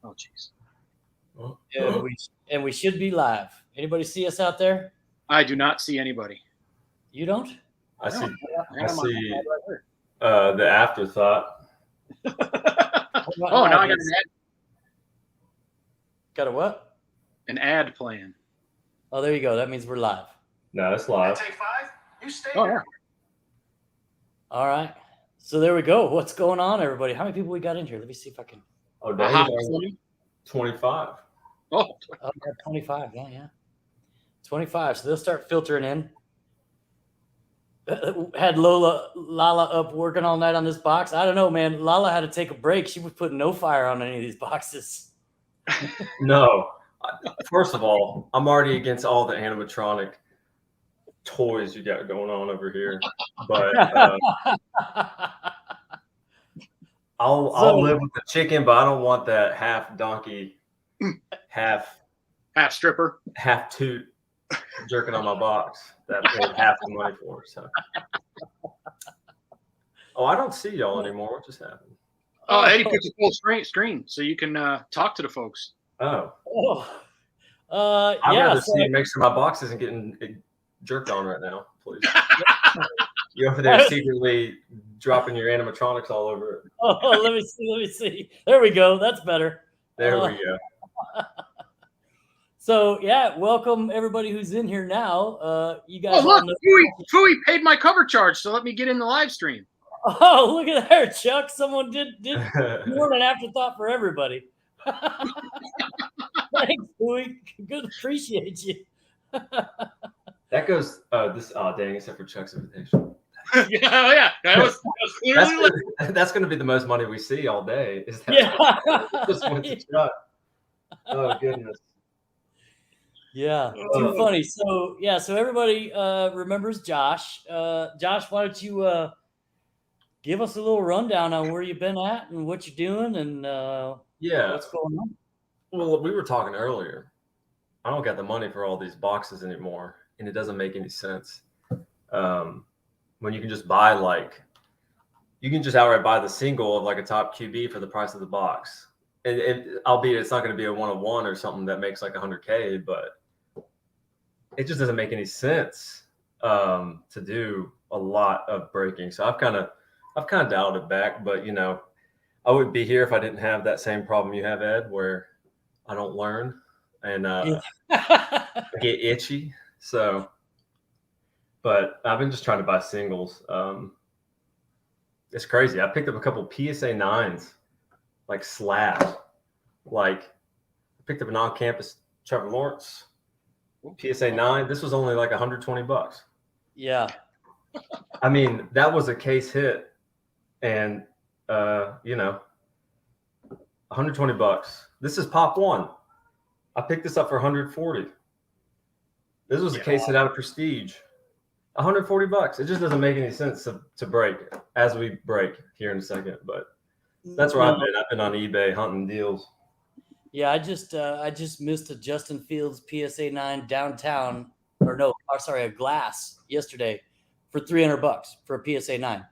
Oh, jeez. And we should be live. Anybody see us out there? I do not see anybody. You don't? I see right the afterthought. Oh, now I got an ad. Got a what? An ad plan. Oh, there you go. That means we're live. No, it's live. Take 5. You stay Oh, here. yeah. All right. So there we go. What's going on, everybody? How many people we got in here? Let me see if I can. Oh, Dave's 25. Oh, Oh, 25. Yeah. 25. So they'll start filtering in. Had Lala up working all night on this box. I don't know, man. Lala had to take a break. She was putting no fire on any of these boxes. No. First of all, I'm already against all the animatronic toys you got going on over here. But I'll live with the chicken, but I don't want that half donkey, half stripper, half toot jerking on my box that I paid half the money for. So, I don't see y'all anymore. What just happened? Oh, Eddie puts a full screen so you can talk to the folks. Oh. I'd rather see you make sure my box isn't getting jerked on right now, please. You're over there secretly dropping your animatronics all over it. Oh, let me see. There we go. That's better. There we go. So yeah, welcome everybody who's in here now. You guys. Oh look, Fooey paid my cover charge, so let me get in the live stream. Oh, look at there, Chuck. Someone did more than an afterthought for everybody. Thanks, Fooey. Good, appreciate you. That goes dang, except for Chuck's invitation. Yeah. That was clearly that's going to be the most money we see all day. Is that just went to Chuck. Oh goodness. Yeah, too funny. So everybody remembers Josh. Josh, why don't you give us a little rundown on where you've been at and what you're doing and what's going on? Well, we were talking earlier. I don't got the money for all these boxes anymore, and it doesn't make any sense. When you can just buy you can just outright buy the single of like a top QB for the price of the box. And albeit it's not going to be a 101 or something that makes like $100K, but it just doesn't make any sense to do a lot of breaking. So I've kind of dialed it back, but I wouldn't be here if I didn't have that same problem you have, Ed, where I don't learn and I get itchy. So, but I've been just trying to buy singles. It's crazy. I picked up a couple PSA 9s, like slabs. Like I picked up an on-campus Trevor Lawrence PSA 9. This was only like $120. Yeah. I mean, that was a case hit, and $120. This is Pop 1. I picked this up for $140. This was a case hit out of Prestige. $140. It just doesn't make any sense to break as we break here in a second, but that's where I've been. I've been on eBay hunting deals. Yeah, I just missed a Justin Fields PSA 9 downtown, a glass yesterday for $300 for a PSA 9.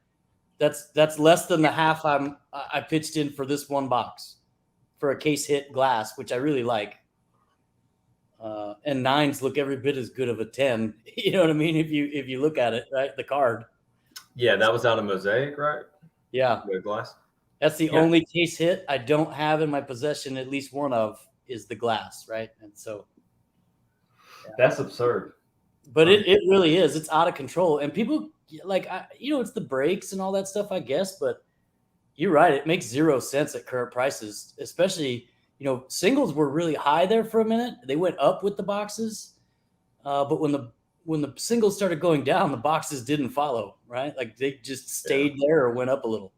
That's less than the half I pitched in for this one box for a case hit glass, which I really like. And 9s look every bit as good of a 10. You know what I mean? If you look at it, right, the card. Yeah, that was out of Mosaic, right? Yeah, the glass. That's the only case hit I don't have in my possession. At least one of is the glass, right? And so that's absurd. But it really is. It's out of control, and people it's the breaks and all that stuff, I guess. But you're right; it makes 0 sense at current prices, especially. Singles were really high there for a minute. They went up with the boxes, but when the singles started going down, the boxes didn't follow. Right, like they just stayed there or went up a little.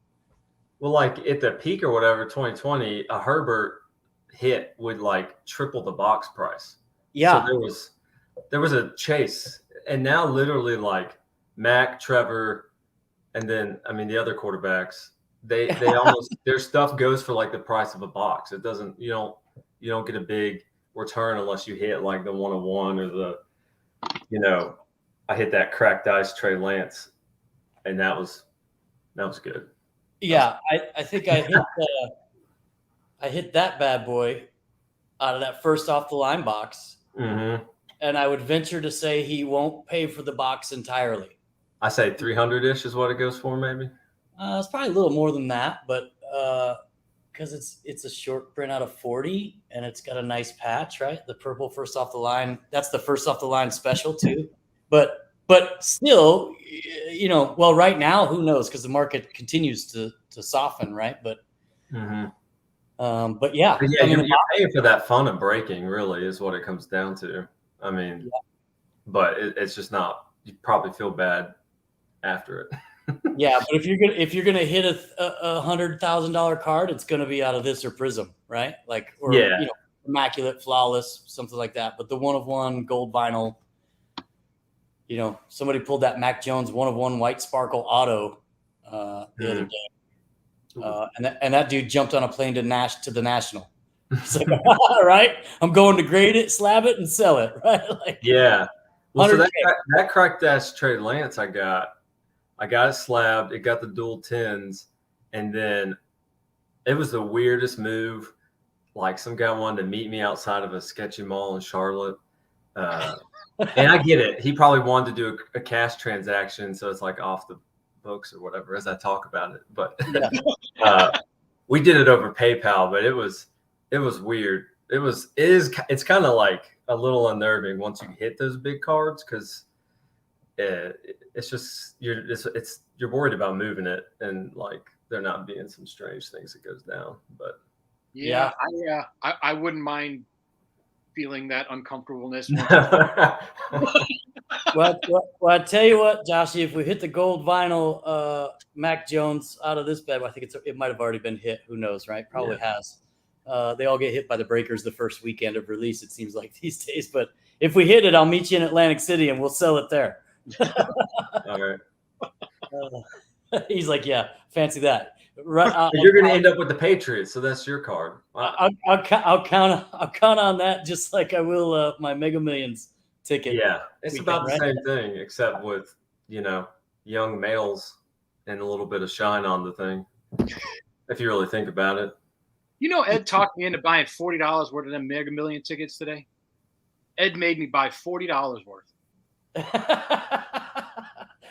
Well, like at the peak or whatever, 2020, a Herbert hit would like triple the box price. Yeah, so there was a chase, and now literally like Mac, Trevor, and then the other quarterbacks. They almost their stuff goes for like the price of a box. It doesn't you don't get a big return unless you hit like the 101 or the I hit that cracked ice Trey Lance, and that was good. Yeah, I think I I hit that bad boy out of that first off the line box. Mm-hmm. And I would venture to say he won't pay for the box entirely. I say 300-ish is what it goes for, maybe. It's probably a little more than that, but because it's a short print out of 40 and it's got a nice patch, right? The purple first off the line. That's the first off the line special too. But still, you know, well, right now, who knows? Because the market continues to soften, right? But yeah, But yeah, I mean, you're paying for that fun of breaking, really, is what it comes down to. I mean, yeah. But it's just not. You probably feel bad after it. Yeah, but if you're gonna hit a $100,000 card, it's gonna be out of this or Prism, right? Like, or Yeah. you know, immaculate, flawless, something like that. But the 1-of-1 gold vinyl, you know, somebody pulled that Mac Jones 1-of-1 white sparkle auto the other day, and that dude jumped on a plane to the National. It's like, all right, I'm going to grade it, slab it, and sell it, right? Like, Yeah. Well, so 100K. that Crack Dash Trade Lance I got it slabbed. It got the dual tins, and then it was the weirdest move. Like, some guy wanted to meet me outside of a sketchy mall in Charlotte. And I get it. He probably wanted to do a cash transaction, so it's like off the books or whatever as I talk about it. But we did it over PayPal, but it was weird. It's kind of like a little unnerving once you hit those big cards, because it's just you're worried about moving it, and like there not being some strange things that goes down. But yeah. I wouldn't mind feeling that uncomfortableness. Well, I tell you what, Joshy, if we hit the gold vinyl Mac Jones out of this bed, I think it might have already been hit. Who knows, right? Probably has. They all get hit by the breakers the first weekend of release, it seems like these days. But if we hit it, I'll meet you in Atlantic City and we'll sell it there. all right. He's like, yeah, fancy that. Right, you're going to end up with the Patriots, so that's your card. Wow. I'll count on that, just like I will my Mega Millions ticket. Yeah, it's weekend, about the right? same thing, except with, you know, young males and a little bit of shine on the thing, if you really think about it. You know, Ed talked me into buying $40 worth of them Mega Million tickets today. Ed made me buy $40 worth.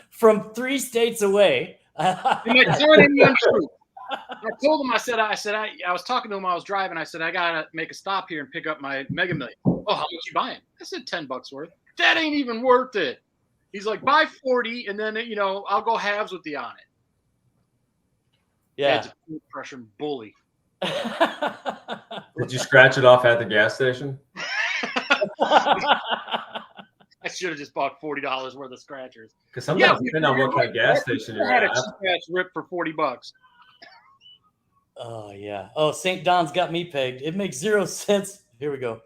From 3 states away. And my son ain't even true. I told him, I was talking to him while I was driving. I said, I got to make a stop here and pick up my Mega Million. Oh, how much you buying? I said, $10 worth. That ain't even worth it. He's like, buy 40, and then, you know, I'll go halves with you on it. Yeah. Ed's a peer pressure bully. Did you scratch it off at the gas station? I should have just bought $40 worth of scratchers. Because sometimes, depending on what kind of gas station you're at. I at. had a cheap-ass rip for $40. Oh, yeah. Oh, St. Don's got me pegged. It makes 0 cents. Here we go.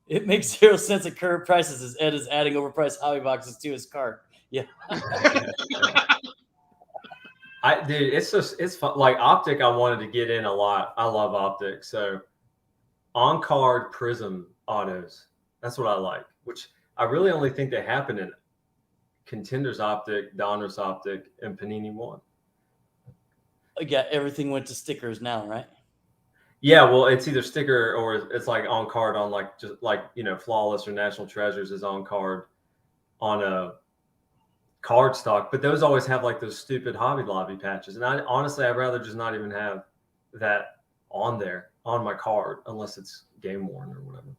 It makes 0 cents at current prices as Ed is adding overpriced hobby boxes to his cart. Yeah. Dude, it's fun. Like Optic, I wanted to get in a lot. I love Optic. So on card Prism autos, that's what I like, which I really only think they happen in Contenders Optic, Donruss Optic, and Panini 1. Yeah, everything went to stickers now, right? Yeah, well, it's either sticker or it's like on card on like just like, you know, Flawless or National Treasures is on card on a card stock, but those always have like those stupid Hobby Lobby patches. And I'd rather just not even have that on there on my card unless it's game worn or whatever.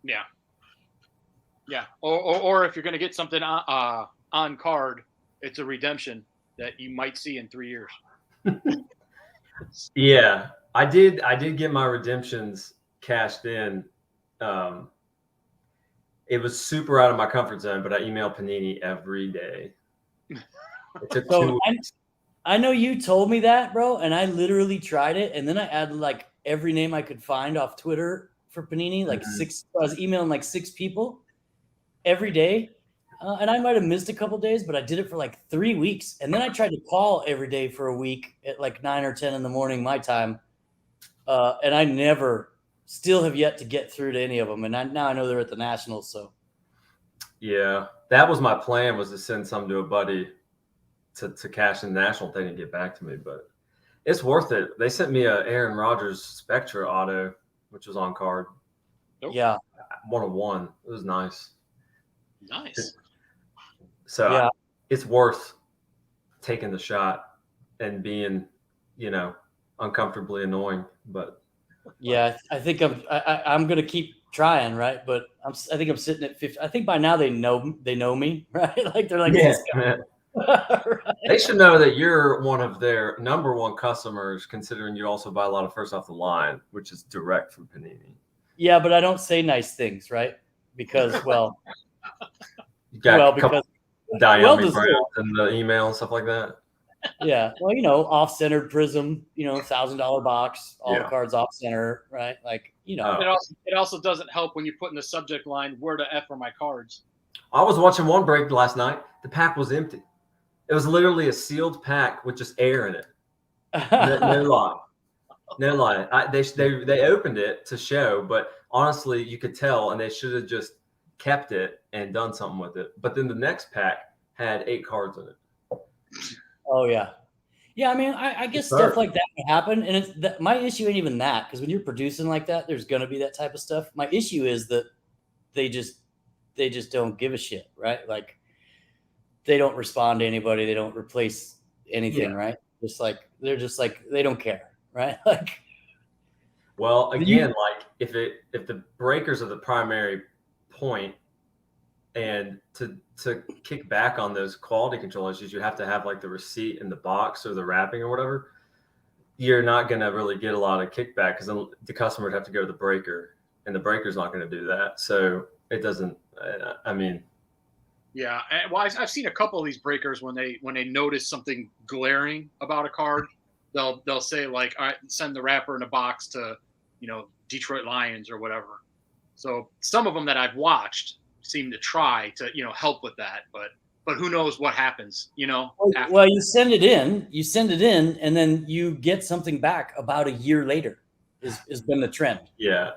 Yeah. Yeah. Or if you're going to get something on card, it's a redemption that you might see in 3 years. Yeah, I did get my redemptions cashed in. It was super out of my comfort zone, but I emailed Panini every day. It took 2 weeks. I know you told me that, bro, and I literally tried it, and then I added like every name I could find off Twitter for Panini, like 6. I was emailing like 6 people every day, and I might have missed a couple days, but I did it for like 3 weeks, and then I tried to call every day for a week at like 9 or 10 in the morning my time, and I still have yet to get through to any of them, and now I know they're at the Nationals. So yeah, that was my plan, was to send some to a buddy to cash in the National. They didn't get back to me, but It's worth it. They sent me a Aaron Rodgers Spectra auto, which was on card. Nope. Yeah. 101. It was nice. Nice. So Yeah. it's worth taking the shot and being, uncomfortably annoying. But yeah, I think I'm gonna keep trying, right? But I think I'm sitting at 50. I think by now they know me, right? Like they're like, yeah, this guy. Right? They should know that you're one of their number one customers, considering you also buy a lot of first off the line, which is direct from Panini. Yeah, but I don't say nice things, right? Because You got a couple Diami deserved. Browns in the email and stuff like that. Yeah, well, off-centered prism, $1,000 box, all the cards off-center, right? Like, It also doesn't help when you put in the subject line, "Where the F are my cards?" I was watching one break last night. The pack was empty. It was literally a sealed pack with just air in it. No lie. No lie. They opened it to show, but honestly, you could tell, and they should have just kept it and done something with it. But then the next pack had 8 cards in it. Oh yeah, yeah. I mean, I guess stuff like that would happen, and it's my issue ain't even that, because when you're producing like that, there's gonna be that type of stuff. My issue is that they just don't give a shit, right? Like they don't respond to anybody, they don't replace anything, right? They're just like they don't care, right? Like, well, again, like if the breakers are the primary point, and to kick back on those quality control issues, you have to have like the receipt in the box or the wrapping or whatever. You're not going to really get a lot of kickback because then the customer would have to go to the breaker, and the breaker's not going to do that. So it doesn't. I mean, yeah. Well, I've seen a couple of these breakers when they notice something glaring about a card, they'll say like, all right, send the wrapper in a box to Detroit Lions or whatever. So some of them that I've watched seem to try to help with that, but who knows what happens, after. Well, you send it in, and then you get something back about a year later. Has been the trend. Yeah,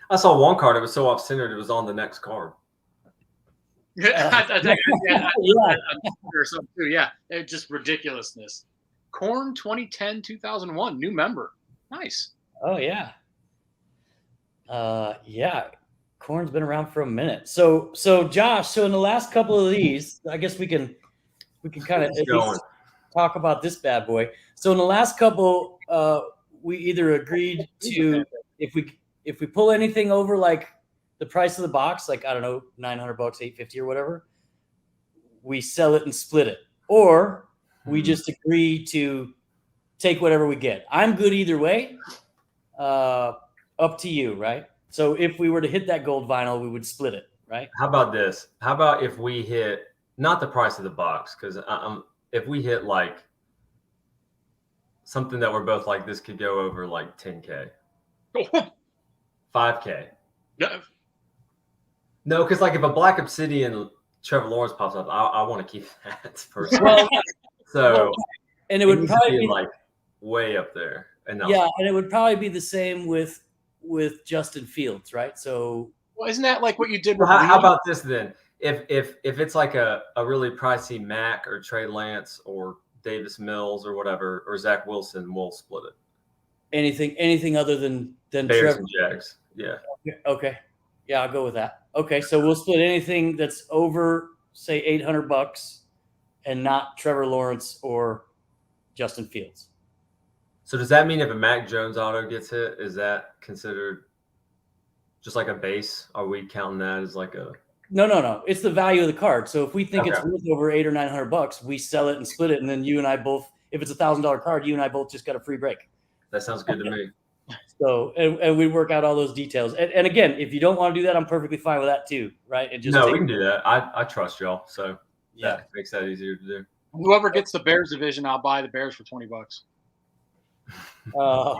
I saw one card. It was so off-centered. It was on the next card. Yeah, or something too. Yeah, it's just ridiculousness. Corn 2010-2001 new member. Nice. Oh yeah. Yeah. Corn's been around for a minute. So Josh, in the last couple of these, I guess we can kind of talk about this bad boy. So in the last couple, we either agreed to if we pull anything over like the price of the box, like I don't know, $900, $850 or whatever, we sell it and split it, or we just agree to take whatever we get. I'm good either way. Up to you, right? So if we were to hit that gold vinyl, we would split it, right? How about this? How about if we hit not the price of the box, because if we hit like something that we're both like, this could go over like 10K, 5K. Yeah. No, because like if a Black Obsidian Trevor Lawrence pops up, I want to keep that personally. And it would probably be like way up there. And it would probably be the same with Justin Fields, right? So, well, isn't that like what you did? Well, how about this then? If it's like a really pricey Mac or Trey Lance or Davis Mills or whatever, or Zach Wilson, we'll split it. Anything other than Bears Trevor and Jags, yeah. Okay, yeah, I'll go with that. Okay, so we'll split anything that's over, say, $800 and not Trevor Lawrence or Justin Fields. So does that mean if a Mac Jones auto gets hit, is that considered just like a base? Are we counting that as like a? No. It's the value of the card. So if we think it's worth over $800 or $900, we sell it and split it, and then you and I both, if it's $1,000 card, you and I both just got a free break. That sounds good to me. So and we work out all those details. And again, if you don't want to do that, I'm perfectly fine with that too, right? And just we can do that. I trust y'all, so that makes that easier to do. Whoever gets the Bears division, I'll buy the Bears for $20. Oh.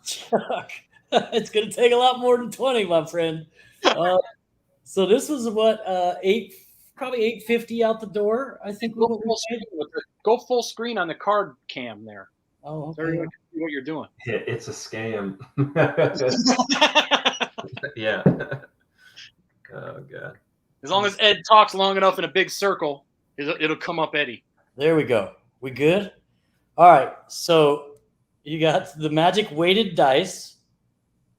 Chuck, it's going to take a lot more than 20, my friend. So this was what, probably $850 out the door. I think go full screen on the card cam there. Oh, okay. So everyone can see what you're doing. It's a scam. Yeah. Oh God. As long as Ed talks long enough in a big circle. It'll come up, Eddie. There we go. We good? All right. So you got the magic weighted dice.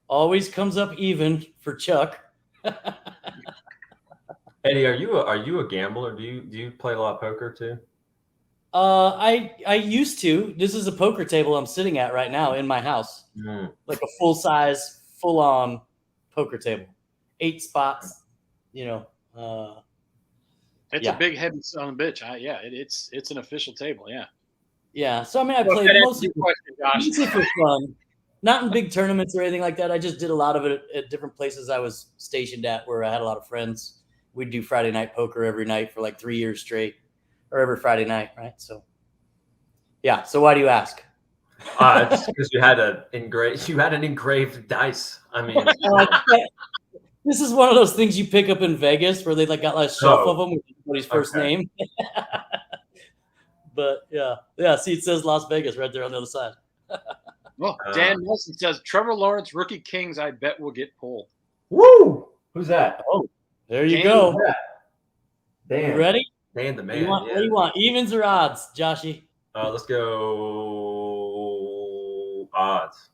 Always comes up even for Chuck. Eddie, are you a gambler? Do you play a lot of poker too? I used to. This is a poker table I'm sitting at right now in my house. Like a full size, full on poker table. 8 spots, you know. It's a big heavy son of a bitch. It's an official table. Yeah. Yeah. So I mean, I played mostly for fun, not in big tournaments or anything like that. I just did a lot of it at different places I was stationed at, where I had a lot of friends. We'd do Friday night poker every night for like 3 years straight, or every Friday night, right? So, yeah. So why do you ask? Just because you had an engraved dice. I mean. This is one of those things you pick up in Vegas where they like got like a shelf of them with everybody's first name. But yeah. See, it says Las Vegas right there on the other side. Well, Dan Nelson says Trevor Lawrence rookie kings. I bet will get pulled. Woo! Who's that? Oh, there you go. Dan. You ready? Dan the man. What do you want? Evens or odds, Joshy? Let's go odds.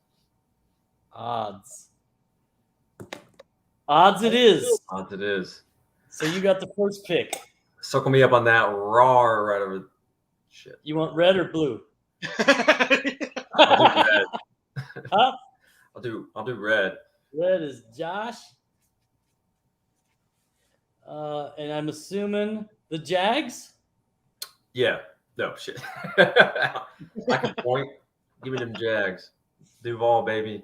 Odds it is. Odds it is. So you got the first pick. Suckle me up on that raw right over. Shit. You want red or blue? I'll do red. Huh? I'll do red. Red is Josh. And I'm assuming the Jags? Yeah. No, shit. I can point. Give me them Jags. Duval, baby.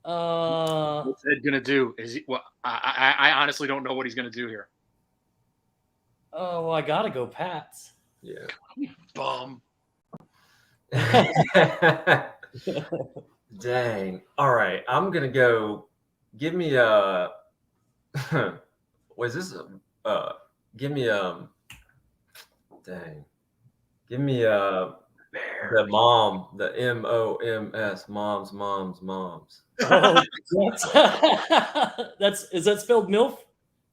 What's Ed gonna do? Is he? Well, I honestly don't know what he's gonna do here. Oh, well, I gotta go Pats. Yeah. Bum. Dang. All right. I'm gonna go. Give me a. Was this? Give me Dang. Give me the mom. The MOMS. Moms. Oh, is that spelled MILF?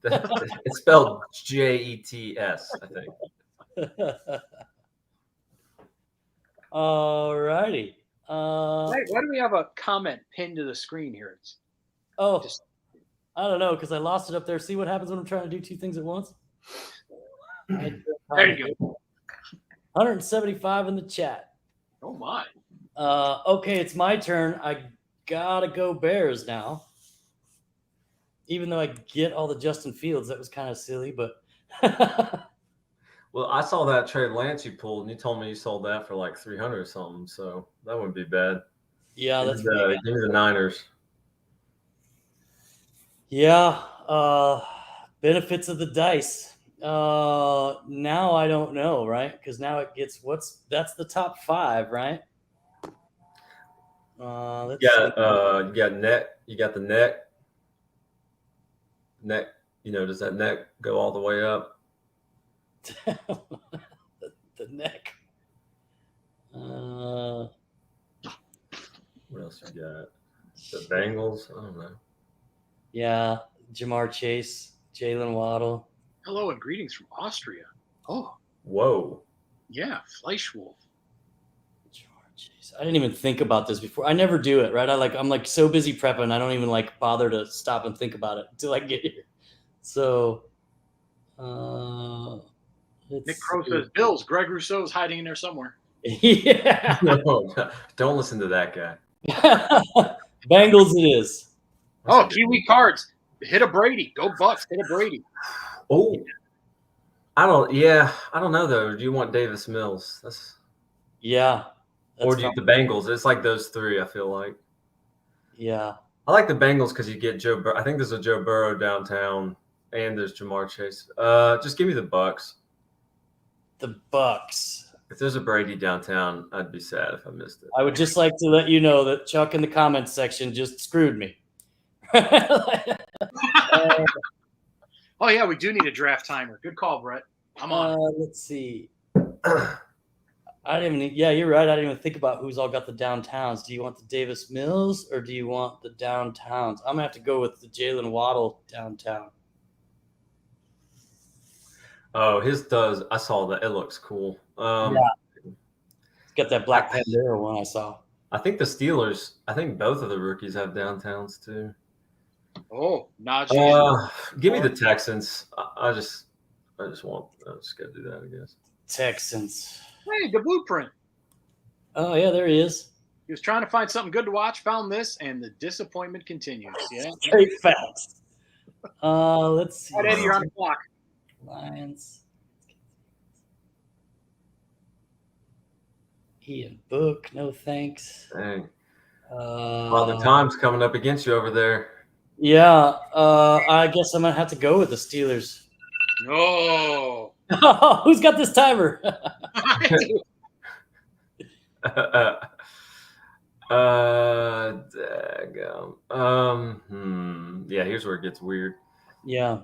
It's spelled JETS, I think. All righty. Why do we have a comment pinned to the screen here? I don't know, because I lost it up there. See what happens when I'm trying to do 2 things at once? There you go. 175 in the chat. Oh my. Okay, it's my turn. I gotta go Bears now. Even though I get all the Justin Fields, that was kind of silly, but. Well, I saw that Trey Lance you pulled, and you told me you sold that for like 300 or something, so that wouldn't be bad. Yeah, that's give me the Niners. Yeah, benefits of the dice. Now I don't know, right? Because now it gets that's the top 5, right? You got net. You got the neck. Neck. Does that neck go all the way up? the neck. What else you got? The Bengals. I don't know. Yeah, Jamar Chase, Jalen Waddle. Hello and greetings from Austria. Oh. Whoa. Yeah, Fleischwolf. I didn't even think about this before. I never do it, right? I'm like so busy prepping, I don't even like bother to stop and think about it until I get here. So, Nick Crow says Bills. Greg Rousseau's hiding in there somewhere. Yeah. No, don't listen to that guy. Bengals it is. Oh, Kiwi Cards. Hit a Brady. Go Bucks. Hit a Brady. Oh. I don't know though. Do you want Davis Mills? Yeah. Or do you the Bengals? It's like those 3, I feel like. Yeah. I like the Bengals because you get Joe Burrow. I think there's a Joe Burrow downtown, and there's Jamar Chase. Just give me the Bucks. The Bucks. If there's a Brady downtown, I'd be sad if I missed it. I would just like to let you know that Chuck in the comments section just screwed me. Oh, yeah, we do need a draft timer. Good call, Brett. I'm on. Let's see. I didn't even. Yeah, you're right. I didn't even think about who's all got the downtowns. Do you want the Davis Mills or do you want the downtowns? I'm gonna have to go with the Jalen Waddle downtown. Oh, his does. I saw that. It looks cool. Yeah. It's got that Black Pandora one I saw. I think the Steelers. I think both of the rookies have downtowns too. Oh, Najee. Give me the Texans. I just gotta do that, I guess. Texans. Hey, the blueprint. Oh yeah, there he is. He was trying to find something good to watch, found this, and the disappointment continues. Yeah. Straight facts. Let's see. All right, Eddie, you're on the clock. Lions. Ian Book, no thanks. Dang. Well, the time's coming up against you over there. Yeah, I guess I'm gonna have to go with the Steelers. No. Who's got this timer? daggum. Yeah, here's where it gets weird. Yeah.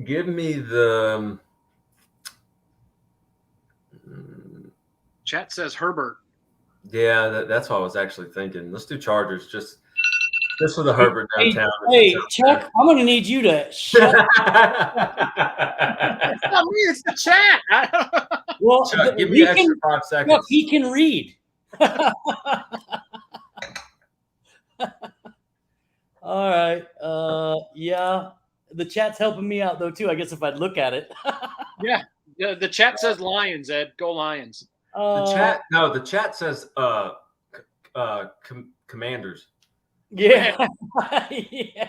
Give me the Chat says Herbert. Yeah, that's what I was actually thinking. Let's do Chargers just for the Herbert downtown. Hey, Chuck, I'm gonna need you to shut up. It's not me, it's the chat. Well, Chuck, give me an extra 5 seconds. Chuck, he can read. All right. Yeah. The chat's helping me out though too. I guess if I'd look at it. Yeah. The chat says Lions, Ed. Go Lions. The chat says Commanders. Yeah. Yeah.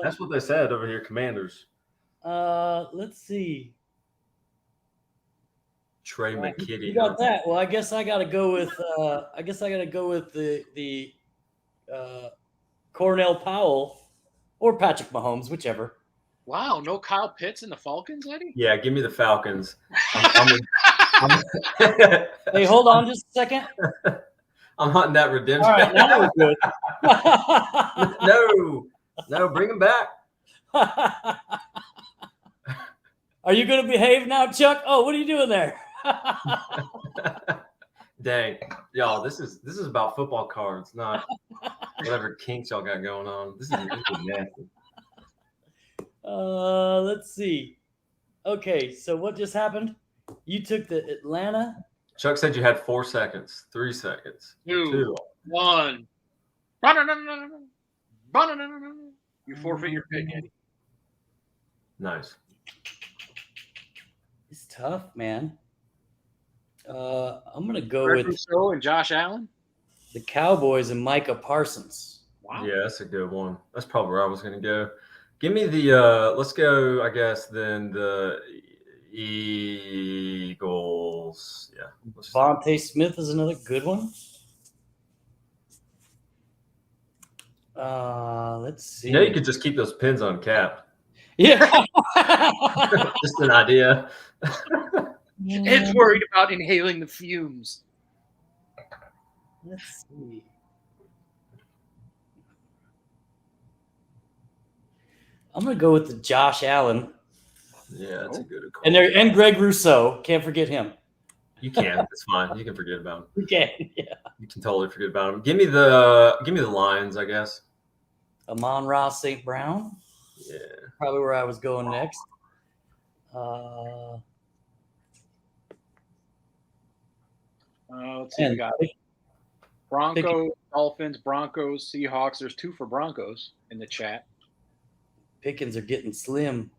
That's what they said over here, Commanders. Let's see. Trey McKitty. You got that. Well, I guess I got to go with. the Cornell Powell or Patrick Mahomes, whichever. Wow, no Kyle Pitts in the Falcons, Eddie? Yeah, give me the Falcons. Hey, hold on just a second. I'm hunting that redemption. All right, now we're good. No, bring him back. Are you going to behave now, Chuck? Oh, what are you doing there? Dang, y'all, this is about football cards, not whatever kinks y'all got going on. This is nasty. Let's see. Okay, so what just happened? You took the Atlanta. Chuck said you had 4 seconds, 3 seconds, 2, 1. You forfeit your pick, Eddie. Nice. It's tough, man. I'm gonna go Greg with Rousseau and Josh Allen. The Cowboys and Micah Parsons. Wow. Yeah, that's a good one. That's probably where I was gonna go. Give me the let's go, I guess, then the Eagles. Yeah. Javonte Smith is another good one. Let's see. You could just keep those pins on cap. Yeah. Just an idea. Ed's worried about inhaling the fumes. Let's see. I'm gonna go with the Josh Allen. Yeah, that's a good call. And Greg Rousseau. Can't forget him. You can. It's fine. You can forget about him. You can. Yeah. You can totally forget about him. Give me the Lions, I guess. Amon-Ra St. Brown. Yeah. Probably where I was going next. Let's see. We got Broncos, Dolphins, Broncos, Seahawks. There's 2 for Broncos in the chat. Pickens are getting slim.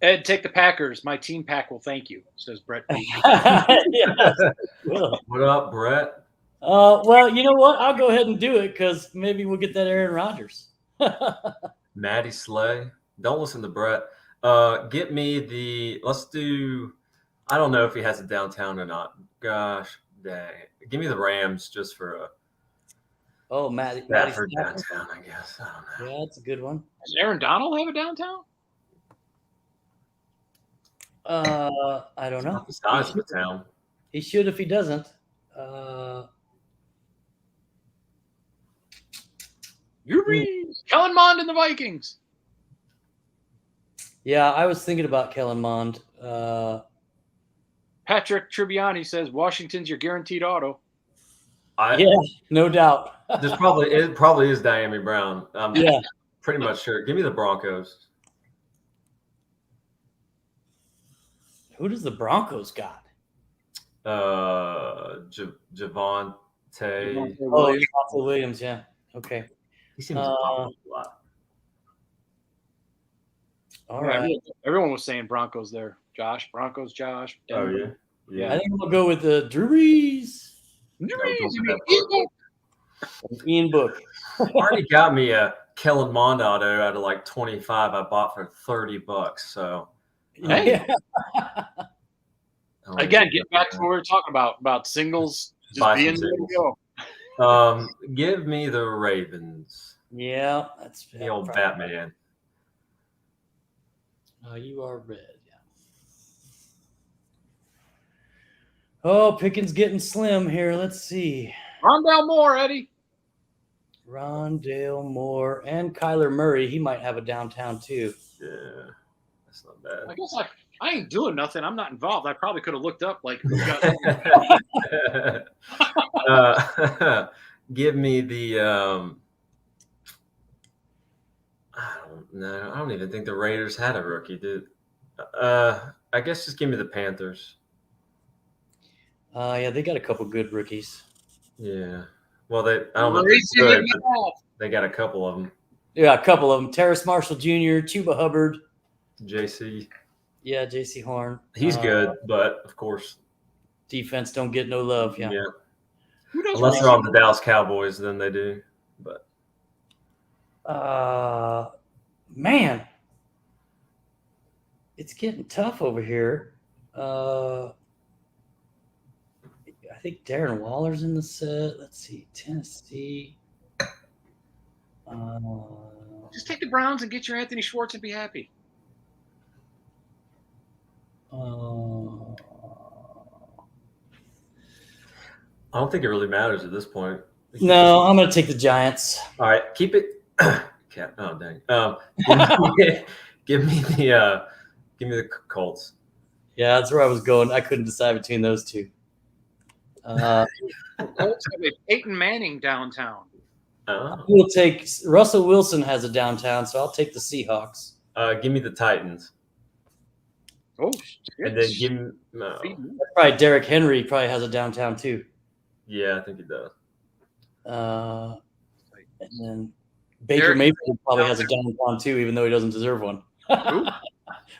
Ed, take the Packers. My team pack will thank you, says Brett. Yes. What up, Brett? Well, you know what? I'll go ahead and do it because maybe we'll get that Aaron Rodgers. Matty Slay. Don't listen to Brett. Get me let's do, I don't know if he has a downtown or not. Gosh, dang. Give me the Rams just for Matty Stafford downtown, I guess. I don't know. Yeah, that's a good one. Does Aaron Donald have a downtown? I don't know. The size of the town. He should if he doesn't. Kellen Mond and the Vikings. Yeah, I was thinking about Kellen Mond. Patrick Tribbiani says Washington's your guaranteed auto. Yeah, no doubt. It probably is Diami Brown. Yeah, pretty much sure. Give me the Broncos. Who does the Broncos got? Javonte. Javonte Oh, Williams. Javonte Williams. Yeah. Okay. He seems to pop up a lot. All Yeah, right. everyone was saying Broncos there. Josh, Broncos, Josh. Oh Denver. yeah. I think we'll go with the Drew Brees. Ian Book. Already got me a Kellen Mond auto out of like 25. I bought for $30. So hey, again, get back to what we were talking about singles. Just being there to go. Give me the Ravens. Yeah, that's the old Batman. You are red. Yeah. Oh, Pickens getting slim here. Let's see. Rondale Moore, Eddie. Rondale Moore and Kyler Murray. He might have a downtown too. Yeah, that's not bad. I guess I ain't doing nothing. I'm not involved. I probably could have looked up like who got give me the I don't even think the Raiders had a rookie, dude. I guess just give me the Panthers. Yeah, they got a couple good rookies. Yeah. Well, I don't know if they're good, but they got a couple of them. Yeah, a couple of them. Terrace Marshall Jr., Chuba Hubbard. JC. Yeah, JC Horn. He's good, but of course. Defense don't get no love. Yeah. Unless they're on the Dallas Cowboys, then they do. But man, it's getting tough over here. I think Darren Waller's in the set. Let's see, Tennessee. Just take the Browns and get your Anthony Schwartz and be happy. I don't think it really matters at this point. No, I'm going to take the Giants. All right, keep it. Oh dang. Give me the Colts. Yeah, that's where I was going. I couldn't decide between those two. Colts have a Peyton Manning downtown. We'll take Russell Wilson has a downtown, so I'll take the Seahawks. Give me the Titans. Oh, and then give me probably Derrick Henry probably has a downtown too. Yeah, I think he does. And then Baker Mayfield probably has a downtown too, even though he doesn't deserve one.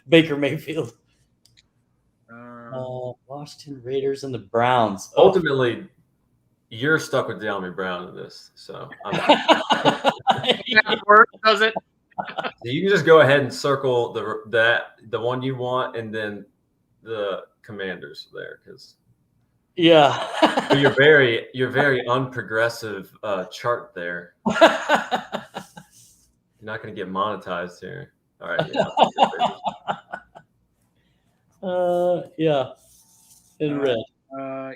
Baker Mayfield. Washington Raiders and the Browns. Ultimately, you're stuck with De'Ami Brown in this, so does it? You can just go ahead and circle the one you want, and then the Commanders there, because yeah, you're very unprogressive chart there. You're not going to get monetized here. All right. Yeah. In red.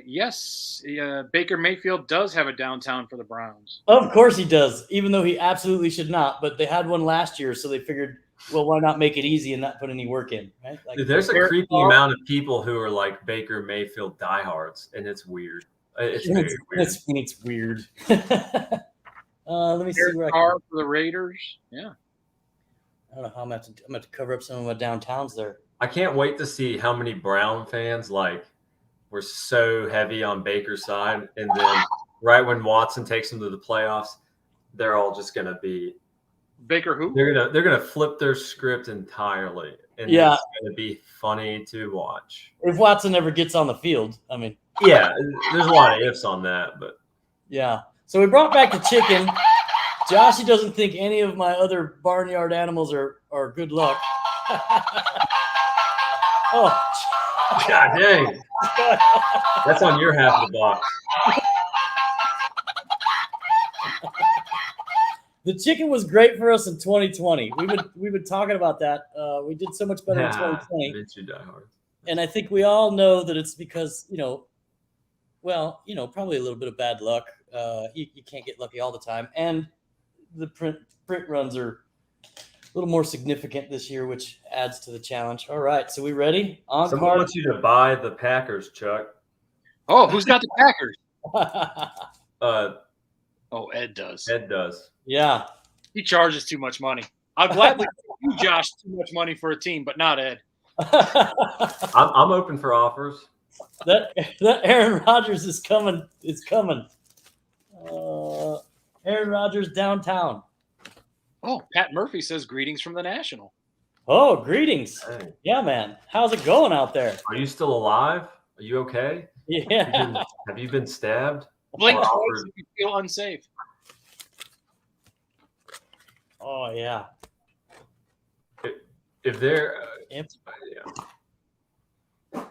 Yes. Baker Mayfield does have a downtown for the Browns. Of course he does, even though he absolutely should not. But they had one last year, so they figured, well, why not make it easy and not put any work in, right? Dude, there's a creepy amount of people who are like Baker Mayfield diehards, and it's weird. It's very weird. It's weird. Let me see where for the Raiders. Yeah. I don't know how I'm going to cover up some of my downtowns there. I can't wait to see how many Brown fans were so heavy on Baker's side, and then right when Watson takes them to the playoffs, they're all just going to be Baker who? They're gonna flip their script entirely, and yeah, it's going to be funny to watch. If Watson ever gets on the field, I mean, yeah, there's a lot of ifs on that, but yeah. So we brought back the chicken. Joshy doesn't think any of my other barnyard animals are good luck. Oh, God dang. That's on your half of the box. The chicken was great for us in 2020. We've been talking about that. We did so much better in 2020. And I think we all know that it's because, probably a little bit of bad luck. You can't get lucky all the time. And the print runs are a little more significant this year, which adds to the challenge. All right, so we ready? Someone wants you to buy the Packers, Chuck. Oh, who's got the Packers? Ed does. Ed does. Yeah. He charges too much money. I'll gladly give you, Josh, too much money for a team, but not Ed. I'm open for offers. that Aaron Rodgers is coming. It's coming. Aaron Rodgers downtown. Oh, Pat Murphy says greetings from the National. Oh, greetings. Hey, Yeah, man. How's it going out there? are you still alive? Are you okay? Yeah. Have you been stabbed? Blink Or twice offered? if you feel unsafe. Oh, yeah. If they're Yep. yeah.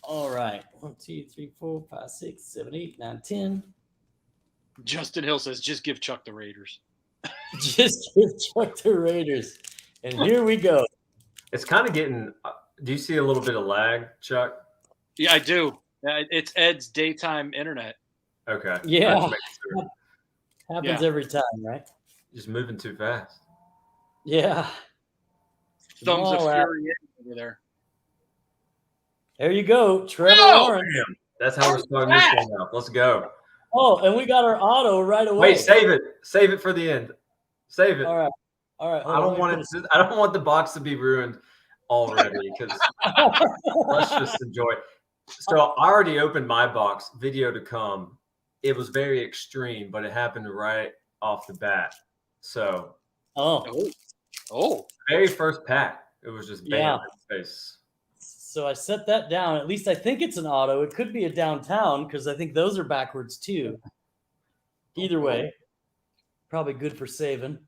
All right. 1, 2, 3, 4, 5, 6, 7, 8, 9, 10. Justin Hill says, just give Chuck the Raiders. Just give Chuck the Raiders. And here we go. It's kind of getting. Do you see a little bit of lag, Chuck? Yeah, I do. It's Ed's daytime internet. Okay. Yeah. Just making sure. Happens Yeah. every time, right? Just moving too fast. Yeah. Thumbs of All right. fury over there. There you go. Trevor Oh! Lawrence. That's how we're starting this one out. Let's go. Oh, and we got our auto right away. Wait, save it. Save it for the end. Save it. All right. All right. I don't want it. I don't want the box to be ruined already because let's just enjoy it. So I already opened my box. Video to come. It was very extreme, but it happened right off the bat. So Oh. very first pack, it was just bam Yeah. in the face. So I set that down. At least I think it's an auto. It could be a downtown because I think those are backwards too. Either way, probably good for saving.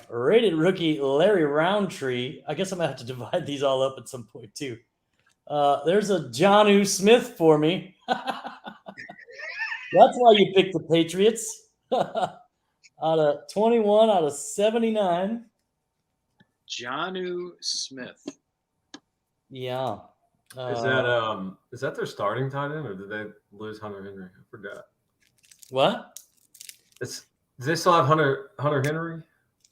Rated rookie Larry Roundtree. I guess I'm gonna have to divide these all up at some point too. There's a Jonnu Smith for me. That's why you picked the Patriots. Out of 21 out of 79. Jonnu Smith. Yeah. Is that their starting tight end, or did they lose Hunter Henry? I forgot. What? Do they still have Hunter Henry?